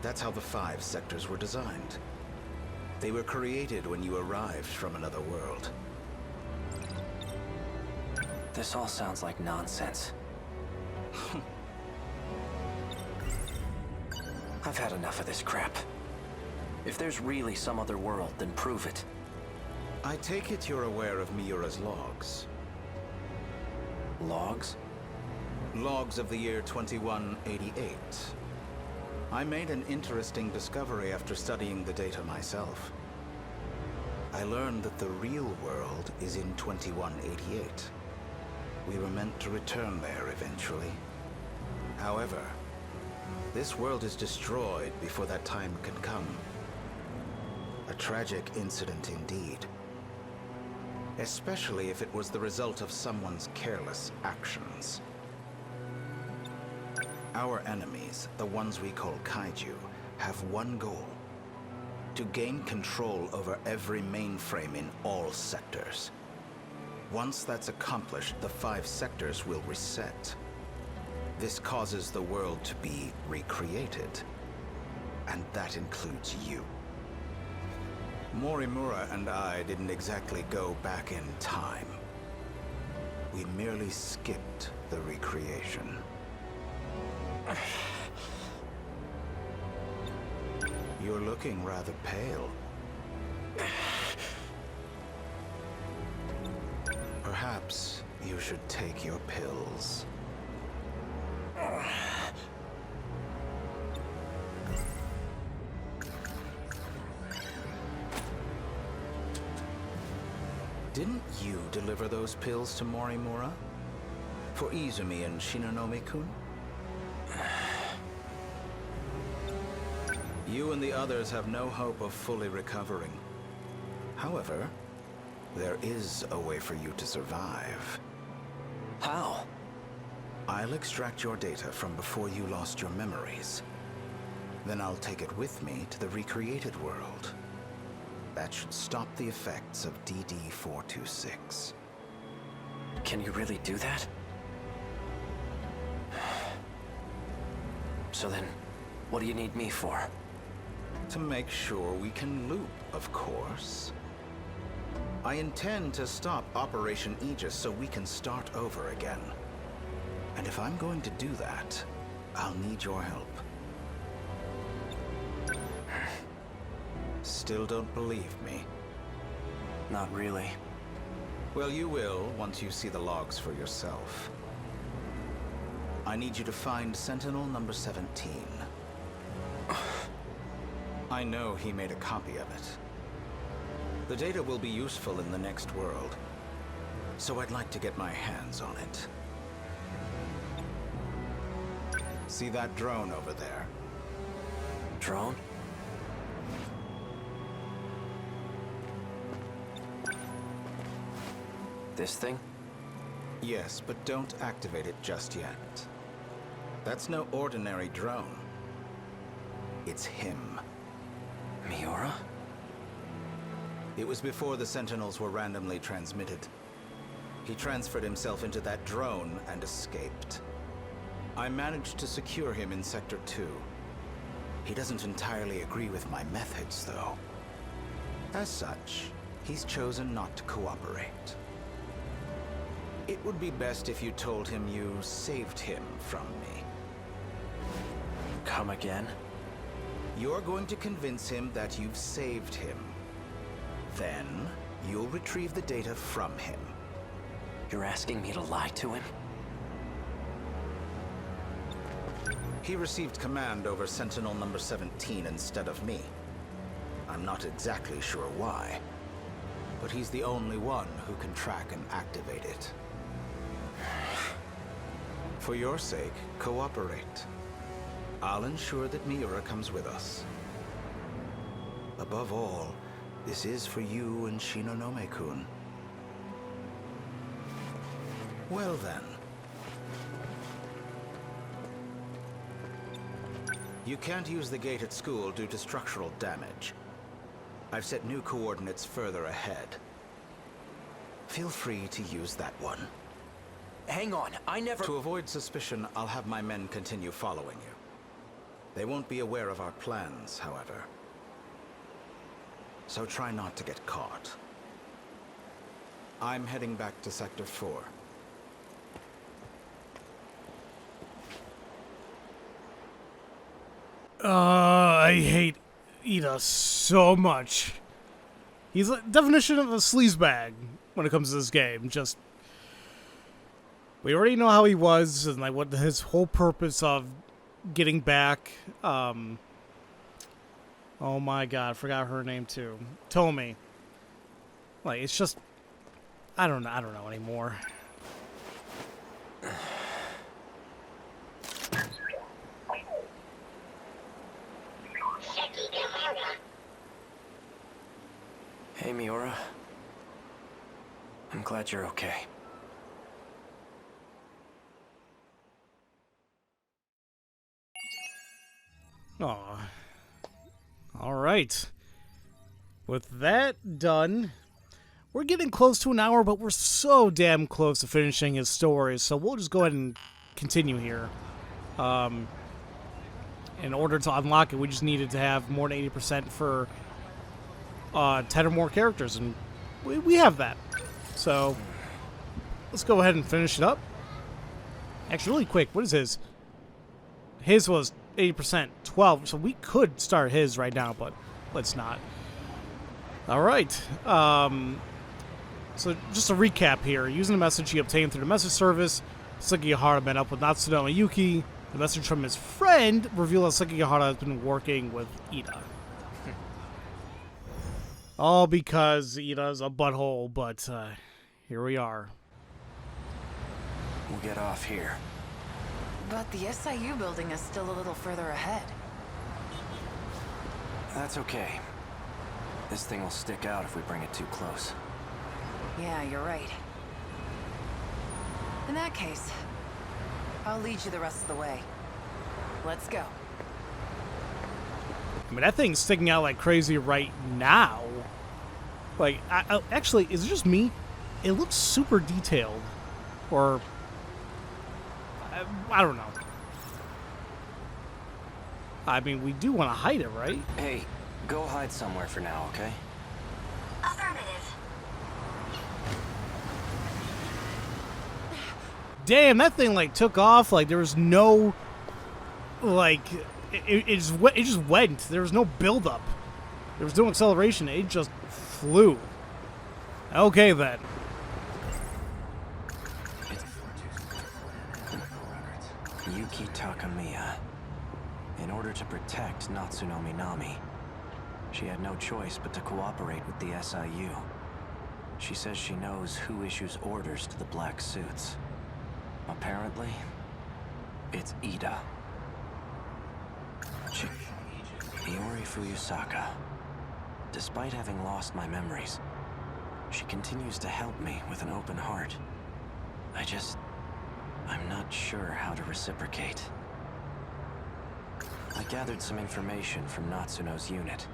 That's how the 5 sectors were designed. They were created when you arrived from another world. This all sounds like nonsense. I've had enough of this crap. If there's really some other world, then prove it. I take it you're aware of Miura's logs. Logs? Logs of the year 2188. I made an interesting discovery after studying the data myself. I learned that the real world is in 2188. We were meant to return there eventually. However, this world is destroyed before that time can come. A tragic incident indeed. Especially if it was the result of someone's careless actions. Our enemies, the ones we call kaiju, have one goal: to gain control over every mainframe in all sectors. Once that's accomplished, the 5 sectors will reset. This causes the world to be recreated. And that includes you. Morimura and I didn't exactly go back in time. We merely skipped the recreation. You're looking rather pale. Perhaps you should take your pills. Didn't you deliver those pills to Morimura? For Izumi and Shinonome-kun? You and the others have no hope of fully recovering. However, there is a way for you to survive. How? I'll extract your data from before you lost your memories. Then I'll take it with me to the recreated world. That should stop the effects of DD-426. Can you really do that? So then, what do you need me for? To make sure we can loop, of course. I intend to stop Operation Aegis so we can start over again. And if I'm going to do that, I'll need your help. Still don't believe me? Not really. Well, you will once you see the logs for yourself. I need you to find Sentinel number 17. I know he made a copy of it. The data will be useful in the next world, so I'd like to get my hands on it. See that drone over there? Drone? This thing? Yes, but don't activate it just yet. That's no ordinary drone. It's him. Miura? It was before the Sentinels were randomly transmitted. He transferred himself into that drone and escaped. I managed to secure him in Sector 2. He doesn't entirely agree with my methods, though. As such, he's chosen not to cooperate. It would be best if you told him you saved him from me. Come again? You're going to convince him that you've saved him. Then, you'll retrieve the data from him. You're asking me to lie to him? He received command over Sentinel number 17 instead of me. I'm not exactly sure why, but he's the only one who can track and activate it. For your sake, cooperate. I'll ensure that Miura comes with us. Above all, this is for you and Shinonome-kun. Well then. You can't use the gate at school due to structural damage. I've set new coordinates further ahead. Feel free to use that one. Hang on, I never... To avoid suspicion, I'll have my men continue following you. They won't be aware of our plans, however. So try not to get caught. I'm heading back to Sector 4. I hate Ida so much. He's the definition of a sleazebag when it comes to this game. Just... We already know how he was and like what his whole purpose of getting back. Oh my god, I forgot her name too. Tomi. Like, it's just... I don't know anymore. Hey, Miura. I'm glad you're okay. Aw. Alright. With that done, we're getting close to an hour, but we're so damn close to finishing his story, so we'll just go ahead and continue here. In order to unlock it, we just needed to have more than 80% for 10 or more characters, and we have that. So, let's go ahead and finish it up. Actually, really quick, what is his? His was 80%, 12, so we could start his right now, but let's not. Alright, so just a recap here. Using the message he obtained through the message service, Sekigahara met up with Natsuno and Yuki. The message from his friend revealed that Sekigahara has been working with Ida. All because Ida's a butthole, but here we are. We'll get off here. But the SIU building is still a little further ahead. That's okay. This thing will stick out if we bring it too close. Yeah, you're right. In that case, I'll lead you the rest of the way. Let's go. I mean, that thing's sticking out like crazy right now. Like, actually, is it just me? It looks super detailed. Or... I don't know. I mean, we do want to hide it, right? Hey, go hide somewhere for now, okay? Affirmative. Damn, that thing, like, took off. Like, there was no, like, it just went. There was no buildup. There was no acceleration. It just flew. Okay, then. Yuki Takamiya. In order to protect Natsuno Minami, she had no choice but to cooperate with the SIU. She says she knows who issues orders to the black suits. Apparently, it's Ida. Iori Fuyusaka. Despite having lost my memories, she continues to help me with an open heart. I'm not sure how to reciprocate. I gathered some information from Natsuno's unit,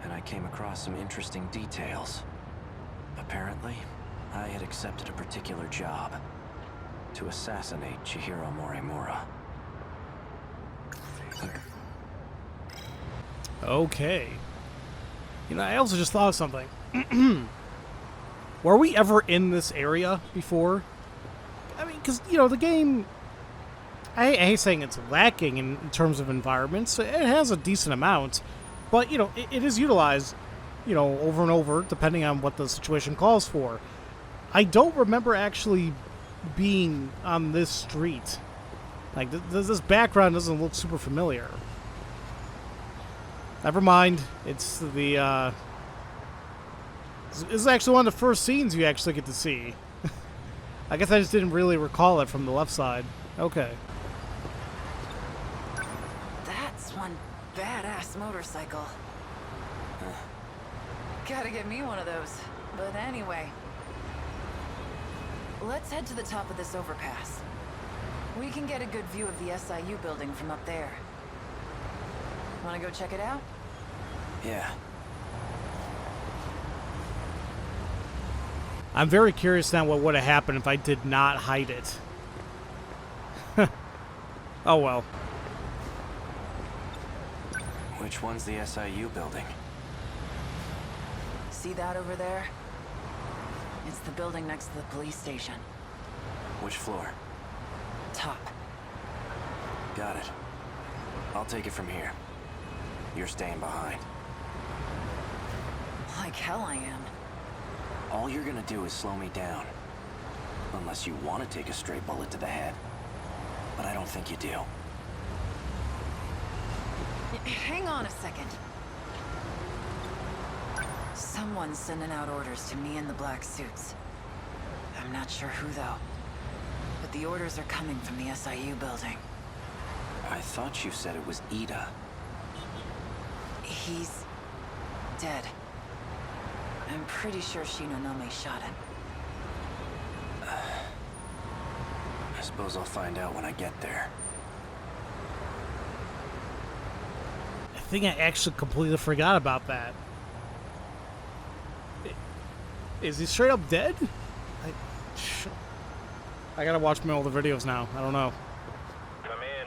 and I came across some interesting details. Apparently, I had accepted a particular job to assassinate Chihiro Morimura. Okay. You know, I also just thought of something. Were we ever in this area before? I mean, because, you know, the game... I hate saying it's lacking in terms of environments. It has a decent amount. But, you know, it is utilized, you know, over and over, depending on what the situation calls for. I don't remember actually being on this street. Like, this background doesn't look super familiar. Never mind. It's the, This is actually one of the first scenes you actually get to see. I guess I just didn't really recall it from the left side. Okay. That's one badass motorcycle. Gotta get me one of those. But anyway, let's head to the top of this overpass. We can get a good view of the SIU building from up there. Wanna go check it out? Yeah. I'm very curious now what would have happened if I did not hide it. Oh well. Which one's the SIU building? See that over there? It's the building next to the police station. Which floor? Top. Got it. I'll take it from here. You're staying behind. Like hell I am. All you're gonna do is slow me down. Unless you want to take a straight bullet to the head. But I don't think you do. Hang on a second. Someone's sending out orders to me in the black suits. I'm not sure who though. But the orders are coming from the SIU building. I thought you said it was Ida. He's dead. I'm pretty sure Shinonome shot him. I suppose I'll find out when I get there. I think I actually completely forgot about that. Is he straight up dead? I gotta watch my older videos now. I don't know. Come in.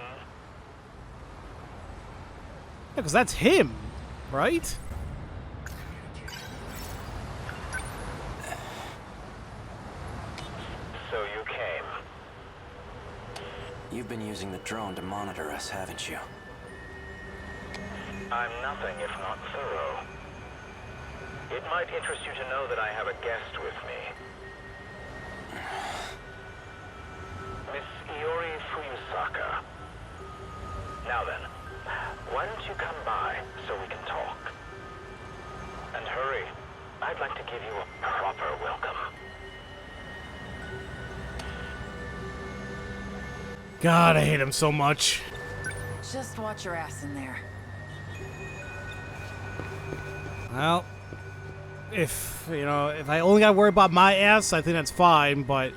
Yeah, because that's him, right? So you came. You've been using the drone to monitor us, haven't you? I'm nothing if not thorough. It might interest you to know that I have a guest with me. Miss Iori Fuyusaka. Now then, why don't you come by so we can talk? And hurry. I'd like to give you a proper welcome. God, I hate him so much. Just watch your ass in there. Well, if I only gotta worry about my ass, I think that's fine, but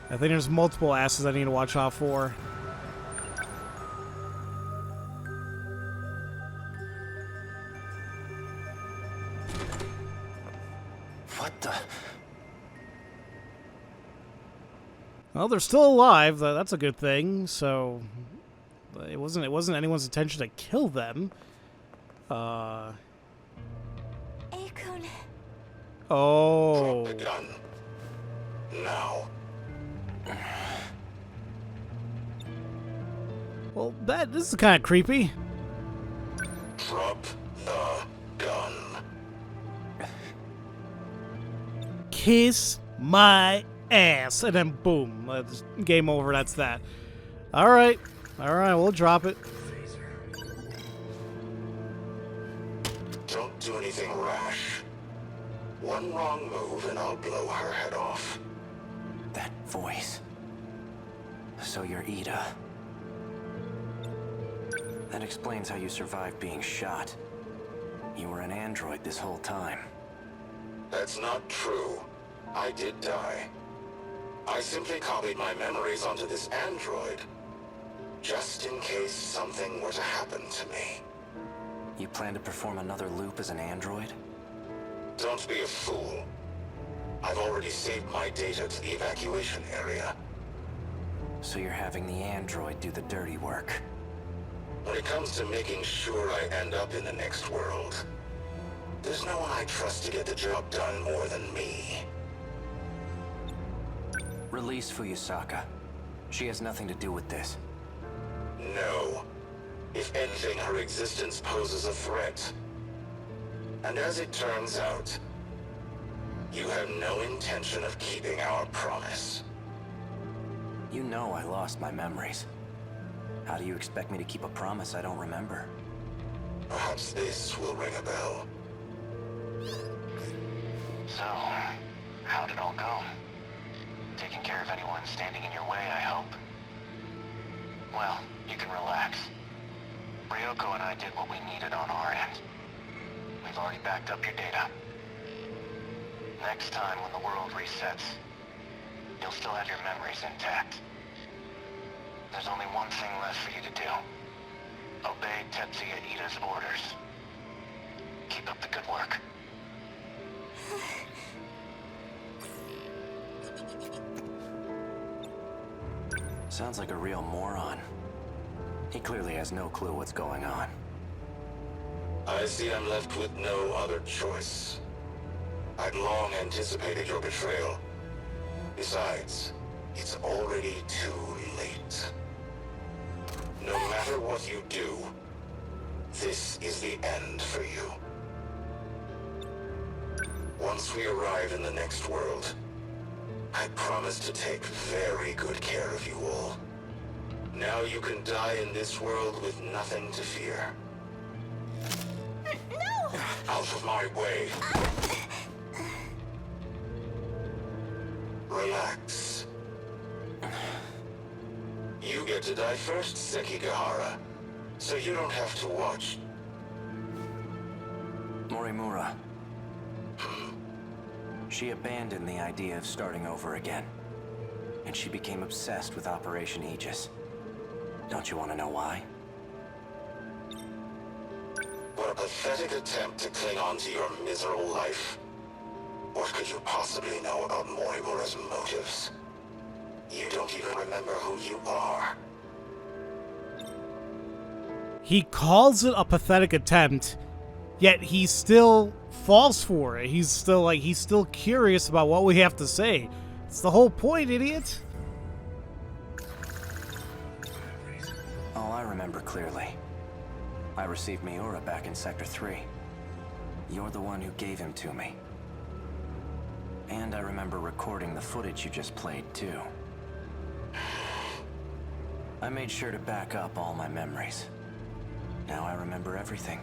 I think there's multiple asses I need to watch out for. What the? Well, they're still alive. That's a good thing. So, It wasn't anyone's intention to kill them. Akun. Oh. Drop the gun. Now. Well, this is kind of creepy. Drop the gun. Kiss my ass, and then boom, game over. That's that. All right, we'll drop it. Don't do anything rash. One wrong move and I'll blow her head off. That voice. So you're Ida. That explains how you survived being shot. You were an android this whole time. That's not true. I did die. I simply copied my memories onto this android, just in case something were to happen to me. You plan to perform another loop as an android? Don't be a fool. I've already saved my data to the evacuation area. So you're having the android do the dirty work. When it comes to making sure I end up in the next world, there's no one I trust to get the job done more than me. Release Fuyusaka. She has nothing to do with this. No. If anything, her existence poses a threat. And as it turns out, you have no intention of keeping our promise. You know I lost my memories. How do you expect me to keep a promise I don't remember? Perhaps this will ring a bell. So, how'd it all go? Taking care of anyone standing in your way, I hope. Well, you can relax. Ryoko and I did what we needed on our end. We've already backed up your data. Next time when the world resets, you'll still have your memories intact. There's only one thing left for you to do. Obey Tetsuya Ida's orders. Keep up the good work. Sounds like a real moron. He clearly has no clue what's going on. I see I'm left with no other choice. I'd long anticipated your betrayal. Besides, it's already too late. No matter what you do, this is the end for you. Once we arrive in the next world, I promise to take very good care of you all. Now you can die in this world with nothing to fear. No! Out of my way. Relax. You get to die first, Sekigahara, so you don't have to watch. Morimura. She abandoned the idea of starting over again. And she became obsessed with Operation Aegis. Don't you want to know why? What a pathetic attempt to cling on to your miserable life. What could you possibly know about Morimura's motives? You don't even remember who you are. He calls it a pathetic attempt, yet he still falls for it. He's still curious about what we have to say. It's the whole point, idiot. Oh, I remember clearly. I received Miura back in Sector 3. You're the one who gave him to me. And I remember recording the footage you just played, too. I made sure to back up all my memories. Now I remember everything.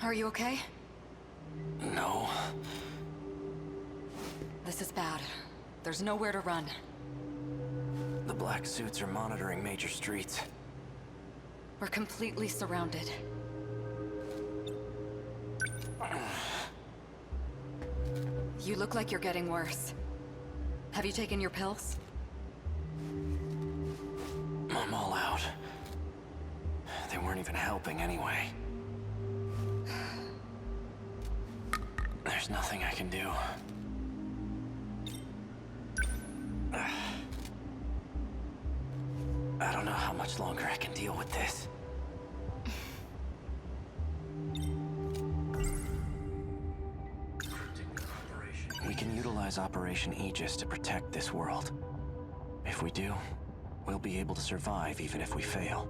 Are you okay? No. This is bad. There's nowhere to run. The black suits are monitoring major streets. We're completely surrounded. You look like you're getting worse. Have you taken your pills? I'm all out. They weren't even helping anyway. There's nothing I can do. I don't know how much longer I can deal with this. We can utilize Operation Aegis to protect this world. If we do, we'll be able to survive even if we fail.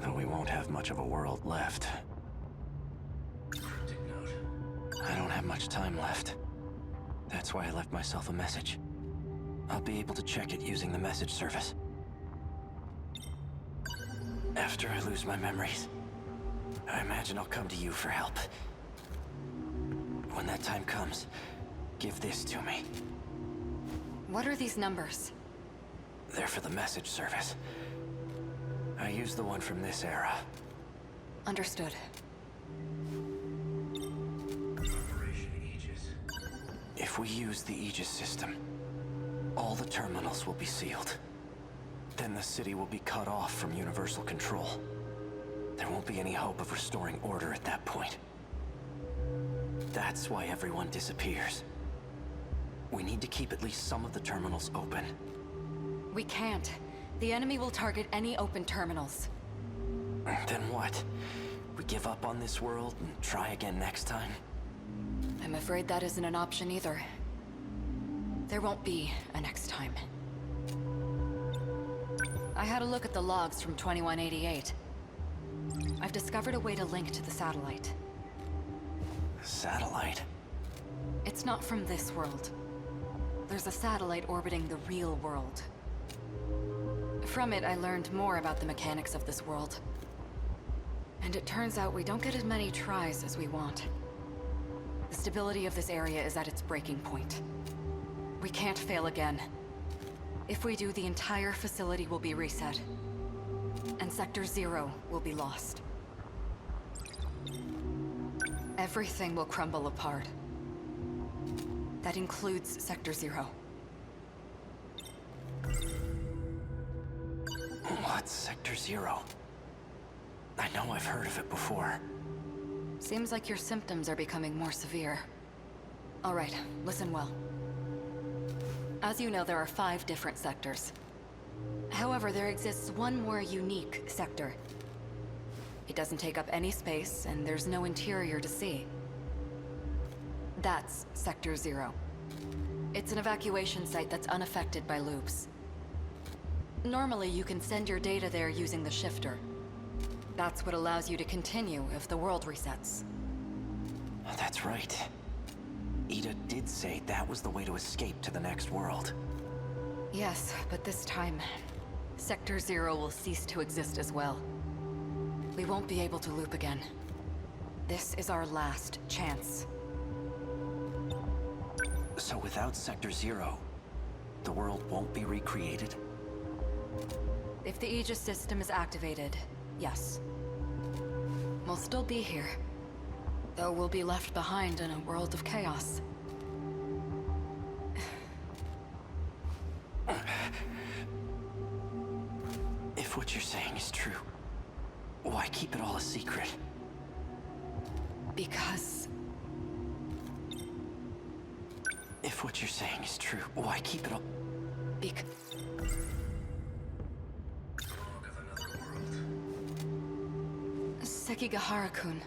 Though we won't have much of a world left. I don't have much time left. That's why I left myself a message. I'll be able to check it using the message service. After I lose my memories, I imagine I'll come to you for help. When that time comes, give this to me. What are these numbers? They're for the message service. I used the one from this era. Understood. If we use the Aegis system, all the terminals will be sealed. Then the city will be cut off from universal control. There won't be any hope of restoring order at that point. That's why everyone disappears. We need to keep at least some of the terminals open. We can't. The enemy will target any open terminals. Then what? We give up on this world and try again next time? I'm afraid that isn't an option either. There won't be a next time. I had a look at the logs from 2188. I've discovered a way to link to the satellite. Satellite? It's not from this world. There's a satellite orbiting the real world. From it, I learned more about the mechanics of this world. And it turns out we don't get as many tries as we want. The stability of this area is at its breaking point. We can't fail again. If we do, the entire facility will be reset. And Sector 0 will be lost. Everything will crumble apart. That includes Sector 0. What's Sector 0? I know I've heard of it before. Seems like your symptoms are becoming more severe. All right, listen well. As you know, there are 5 different sectors. However, there exists one more unique sector. It doesn't take up any space, and there's no interior to see. That's Sector 0. It's an evacuation site that's unaffected by loops. Normally, you can send your data there using the shifter. That's what allows you to continue if the world resets. That's right. Ida did say that was the way to escape to the next world. Yes, but this time, Sector 0 will cease to exist as well. We won't be able to loop again. This is our last chance. So without Sector 0, the world won't be recreated? If the Aegis system is activated, yes. We'll still be here. Though we'll be left behind in a world of chaos. If what you're saying is true, why keep it all a secret? Because... If what you're saying is true, why keep it all... Because... Sekigahara-kun.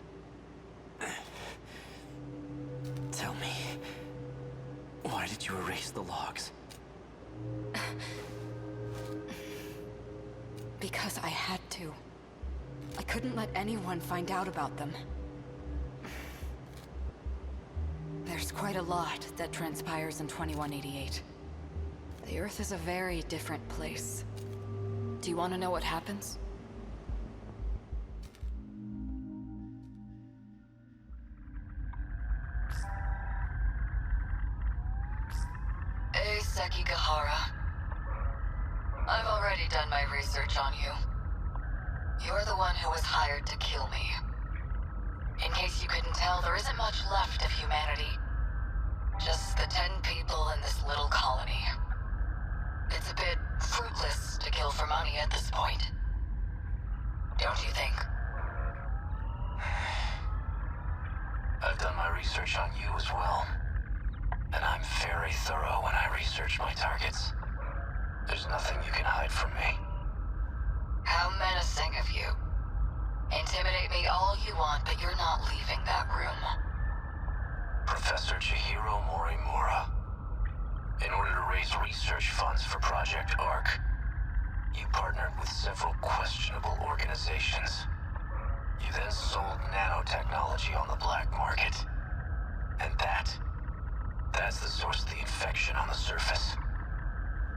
Tell me, why did you erase the logs? Because I had to. I couldn't let anyone find out about them. There's quite a lot that transpires in 2188. The Earth is a very different place. Do you want to know what happens? Hey, Sekigahara. I've already done my research on you. You're the one who was hired to kill me. In case you couldn't tell, there isn't much left of humanity. Just the 10 people in this little colony. It's a bit fruitless to kill for money at this point. Don't you think? I've done my research on you as well. And I'm very thorough when I research my targets. There's nothing you can hide from me. How menacing of you. Intimidate me all you want, but you're not leaving that room. Professor Chihiro Morimura. In order to raise research funds for Project Ark, you partnered with several questionable organizations. You then sold nanotechnology on the black market. And that's the source of the infection on the surface.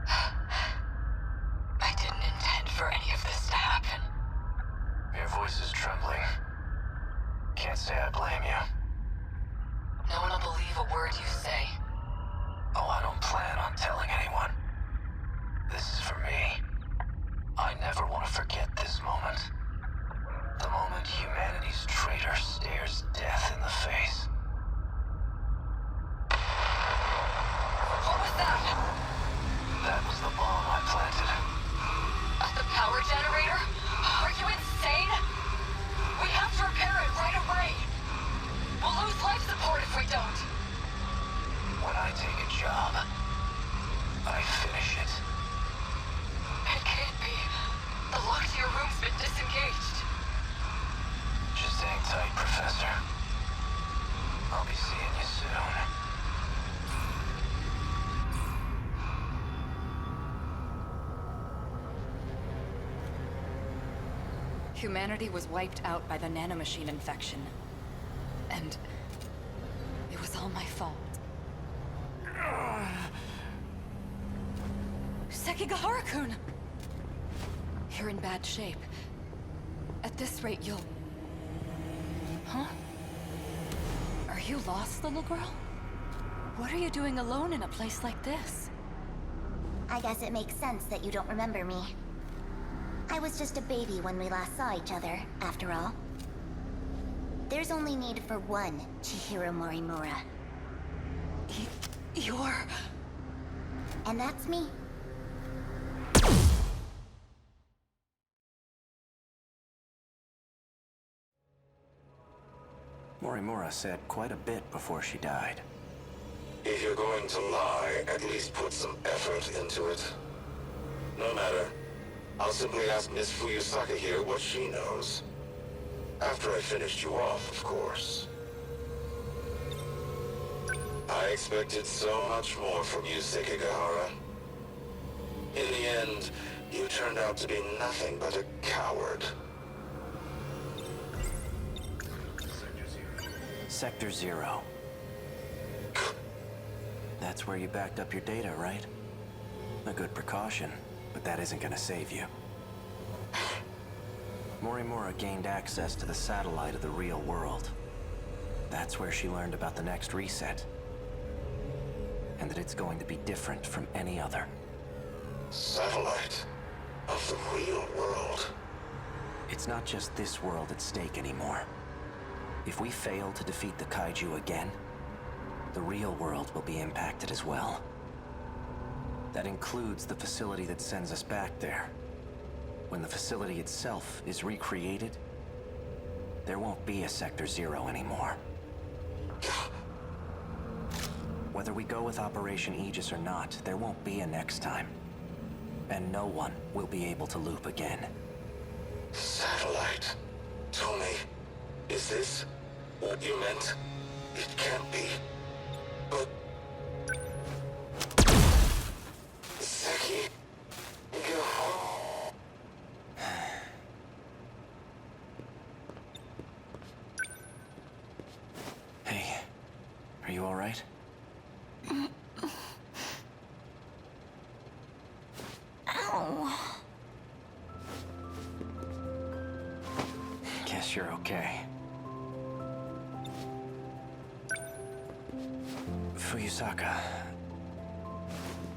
I didn't intend for any of this to happen. Your voice is trembling. Can't say I blame you. No one will believe a word you say. Oh, I don't plan on telling anyone. This is for me. I never want to forget this moment. The moment humanity's traitor stares death in the face. What was that? That was the bomb I planted. The power generator? Are you insane? We have to repair it right away. We'll lose life support if we don't. When I take a job, I finish it. It can't be. The lock to your room's been disengaged. Just hang tight, Professor. I'll be seeing you soon. Humanity was wiped out by the nanomachine infection. And it was all my fault. Sekigahara-kun! You're in bad shape. At this rate, you'll... Huh? Are you lost, little girl? What are you doing alone in a place like this? I guess it makes sense that you don't remember me. I was just a baby when we last saw each other, after all. There's only need for one Chihiro Morimura. You're... And that's me. Morimura said quite a bit before she died. If you're going to lie, at least put some effort into it. No matter. I'll simply ask Miss Fuyusaka here what she knows. After I finished you off, of course. I expected so much more from you, Sekigahara. In the end, you turned out to be nothing but a coward. Sector 0. That's where you backed up your data, right? A good precaution, but that isn't gonna save you. Morimura gained access to the satellite of the real world. That's where she learned about the next reset. And that it's going to be different from any other. Satellite of the real world. It's not just this world at stake anymore. If we fail to defeat the kaiju again, the real world will be impacted as well. That includes the facility that sends us back there. When the facility itself is recreated, there won't be a Sector 0 anymore. Whether we go with Operation Aegis or not, there won't be a next time. And no one will be able to loop again. Satellite. Tell me, is this what you meant? It can't be. But... Seki... Hey, are you all right? Ow. Guess you're okay. Fuyusaka.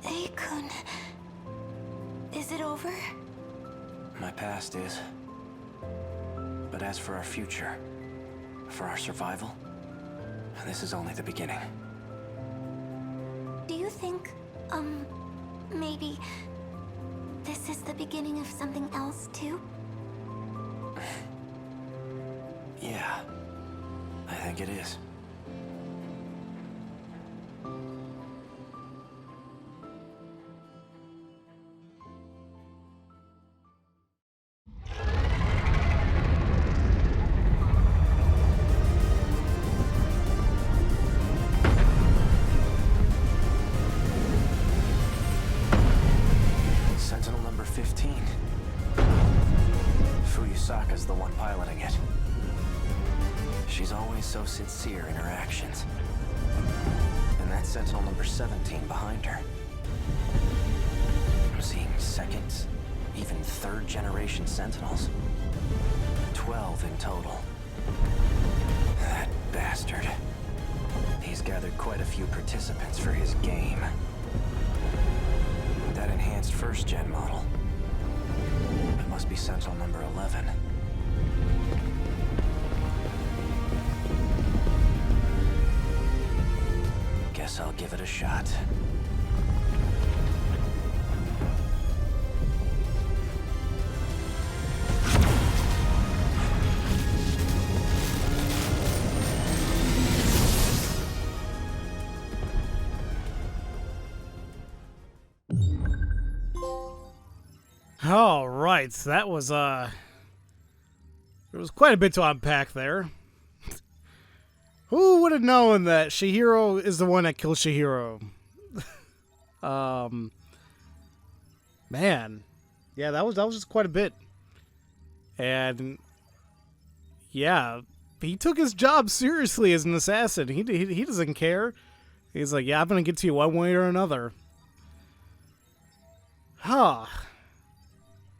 Ei-kun... Is it over? My past is. But as for our future, for our survival, this is only the beginning. Do you think, maybe... this is the beginning of something else, too? Yeah, I think it is. she's always so sincere in her actions. And that's Sentinel number 17 behind her. I'm seeing second, even third generation Sentinels. 12 in total. That bastard. He's gathered quite a few participants for his game. That enhanced first-gen model. It must be Sentinel number 11. Guess I'll give it a shot. All right, that was there was quite a bit to unpack there. Who would have known that Chihiro is the one that killed Chihiro? Man, yeah, that was just quite a bit, and yeah, he took his job seriously as an assassin. He doesn't care. He's like, yeah, I'm gonna get to you one way or another. Huh.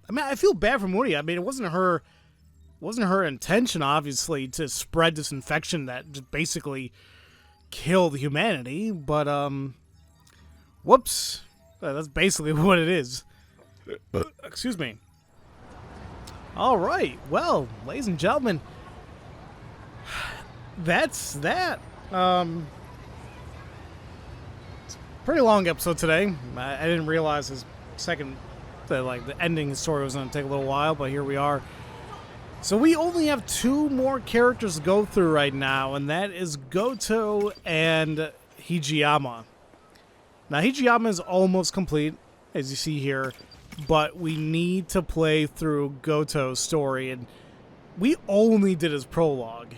I mean, I feel bad for Moody. I mean, it wasn't her intention, obviously, to spread this infection that just basically killed humanity. But whoops, that's basically what it is. Excuse me. All right, well, ladies and gentlemen, that's that. It's a pretty long episode today. I didn't realize this second. The ending story was going to take a little while, but here we are. So we only have 2 more characters to go through right now, and that is Goto and Hijiyama. Now, Hijiyama is almost complete, as you see here, but we need to play through Goto's story, and we only did his prologue.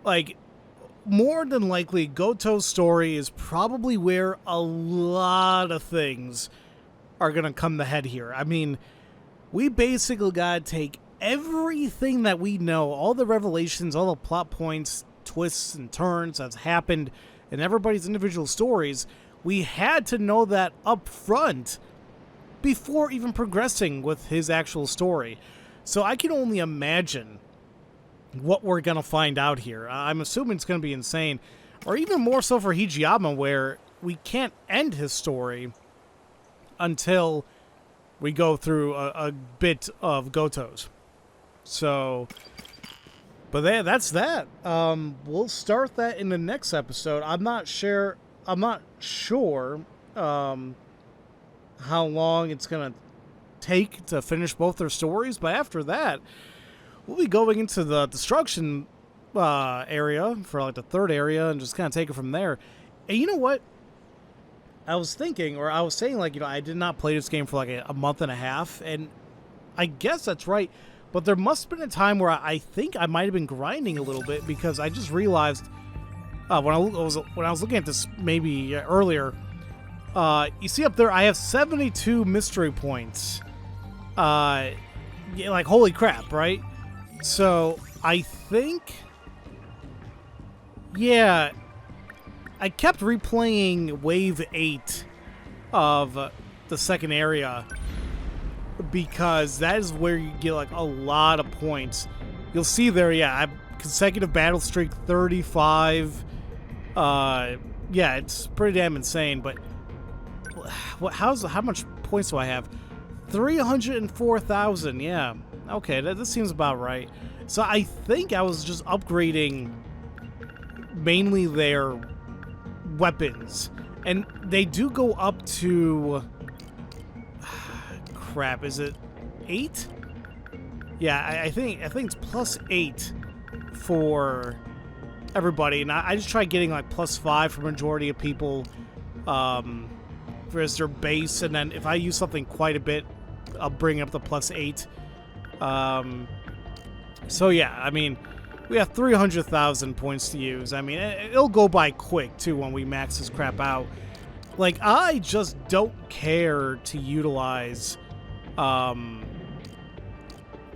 Like, more than likely, Goto's story is probably where a lot of things are going to come to head here. I mean, we basically got to take everything that we know, all the revelations, all the plot points, twists and turns that's happened in everybody's individual stories. We had to know that up front before even progressing with his actual story. So I can only imagine what we're going to find out here. I'm assuming it's going to be insane, or even more so for Hijiyama, where we can't end his story until we go through a bit of Goto's. So, but that's that. We'll start that in the next episode. I'm not sure how long it's gonna take to finish both their stories, but after that, we'll be going into the destruction area for like the third area and just kind of take it from there. And you know what? I was thinking, or I was saying, like, you know, I did not play this game for like a month and a half, and I guess that's right, but there must have been a time where I think I might have been grinding a little bit, because I just realized when I was looking at this maybe earlier, you see up there I have 72 mystery points. Yeah, like, holy crap, right? So I think, yeah, I kept replaying Wave 8 of the second area because that is where you get like a lot of points. You'll see there, yeah, I have consecutive battle streak 35. Yeah, it's pretty damn insane, but how much points do I have? 304,000, yeah. Okay, that seems about right. So I think I was just upgrading mainly their weapons, and they do go up to crap, is it 8? Yeah, I think it's +8 for everybody, and I just try getting like +5 for majority of people as their base, and then if I use something quite a bit, I'll bring up the +8. So yeah, I mean, we have 300,000 points to use. I mean, it'll go by quick, too, when we max this crap out. Like, I just don't care to utilize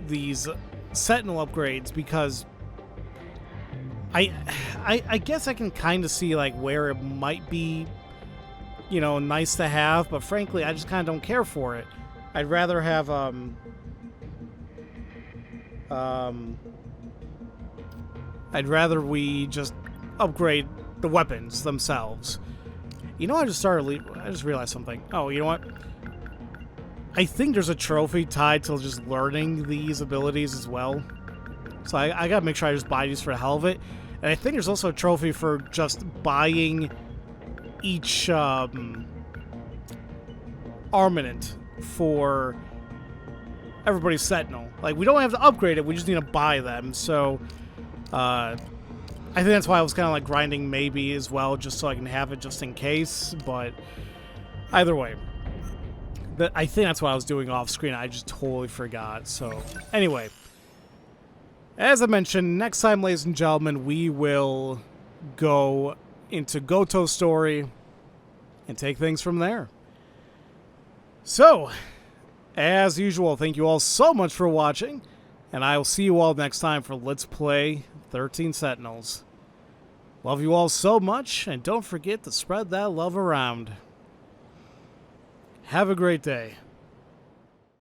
these Sentinel upgrades, because I guess I can kind of see like where it might be, you know, nice to have, but frankly, I just kind of don't care for it. I'd rather have I'd rather we just upgrade the weapons themselves. You know, I just realized something. Oh, you know what? I think there's a trophy tied to just learning these abilities as well. So I gotta make sure I just buy these for the hell of it. And I think there's also a trophy for just buying each armament for everybody's Sentinel. Like, we don't have to upgrade it, we just need to buy them. So I think that's why I was kind of like grinding maybe as well, just so I can have it just in case. But either way, I think that's what I was doing off screen. I just totally forgot. So anyway, as I mentioned, next time, ladies and gentlemen, we will go into Goto's story and take things from there. So, as usual, thank you all so much for watching, and I will see you all next time for Let's Play 13 Sentinels. Love you all so much, and don't forget to spread that love around. Have a great day.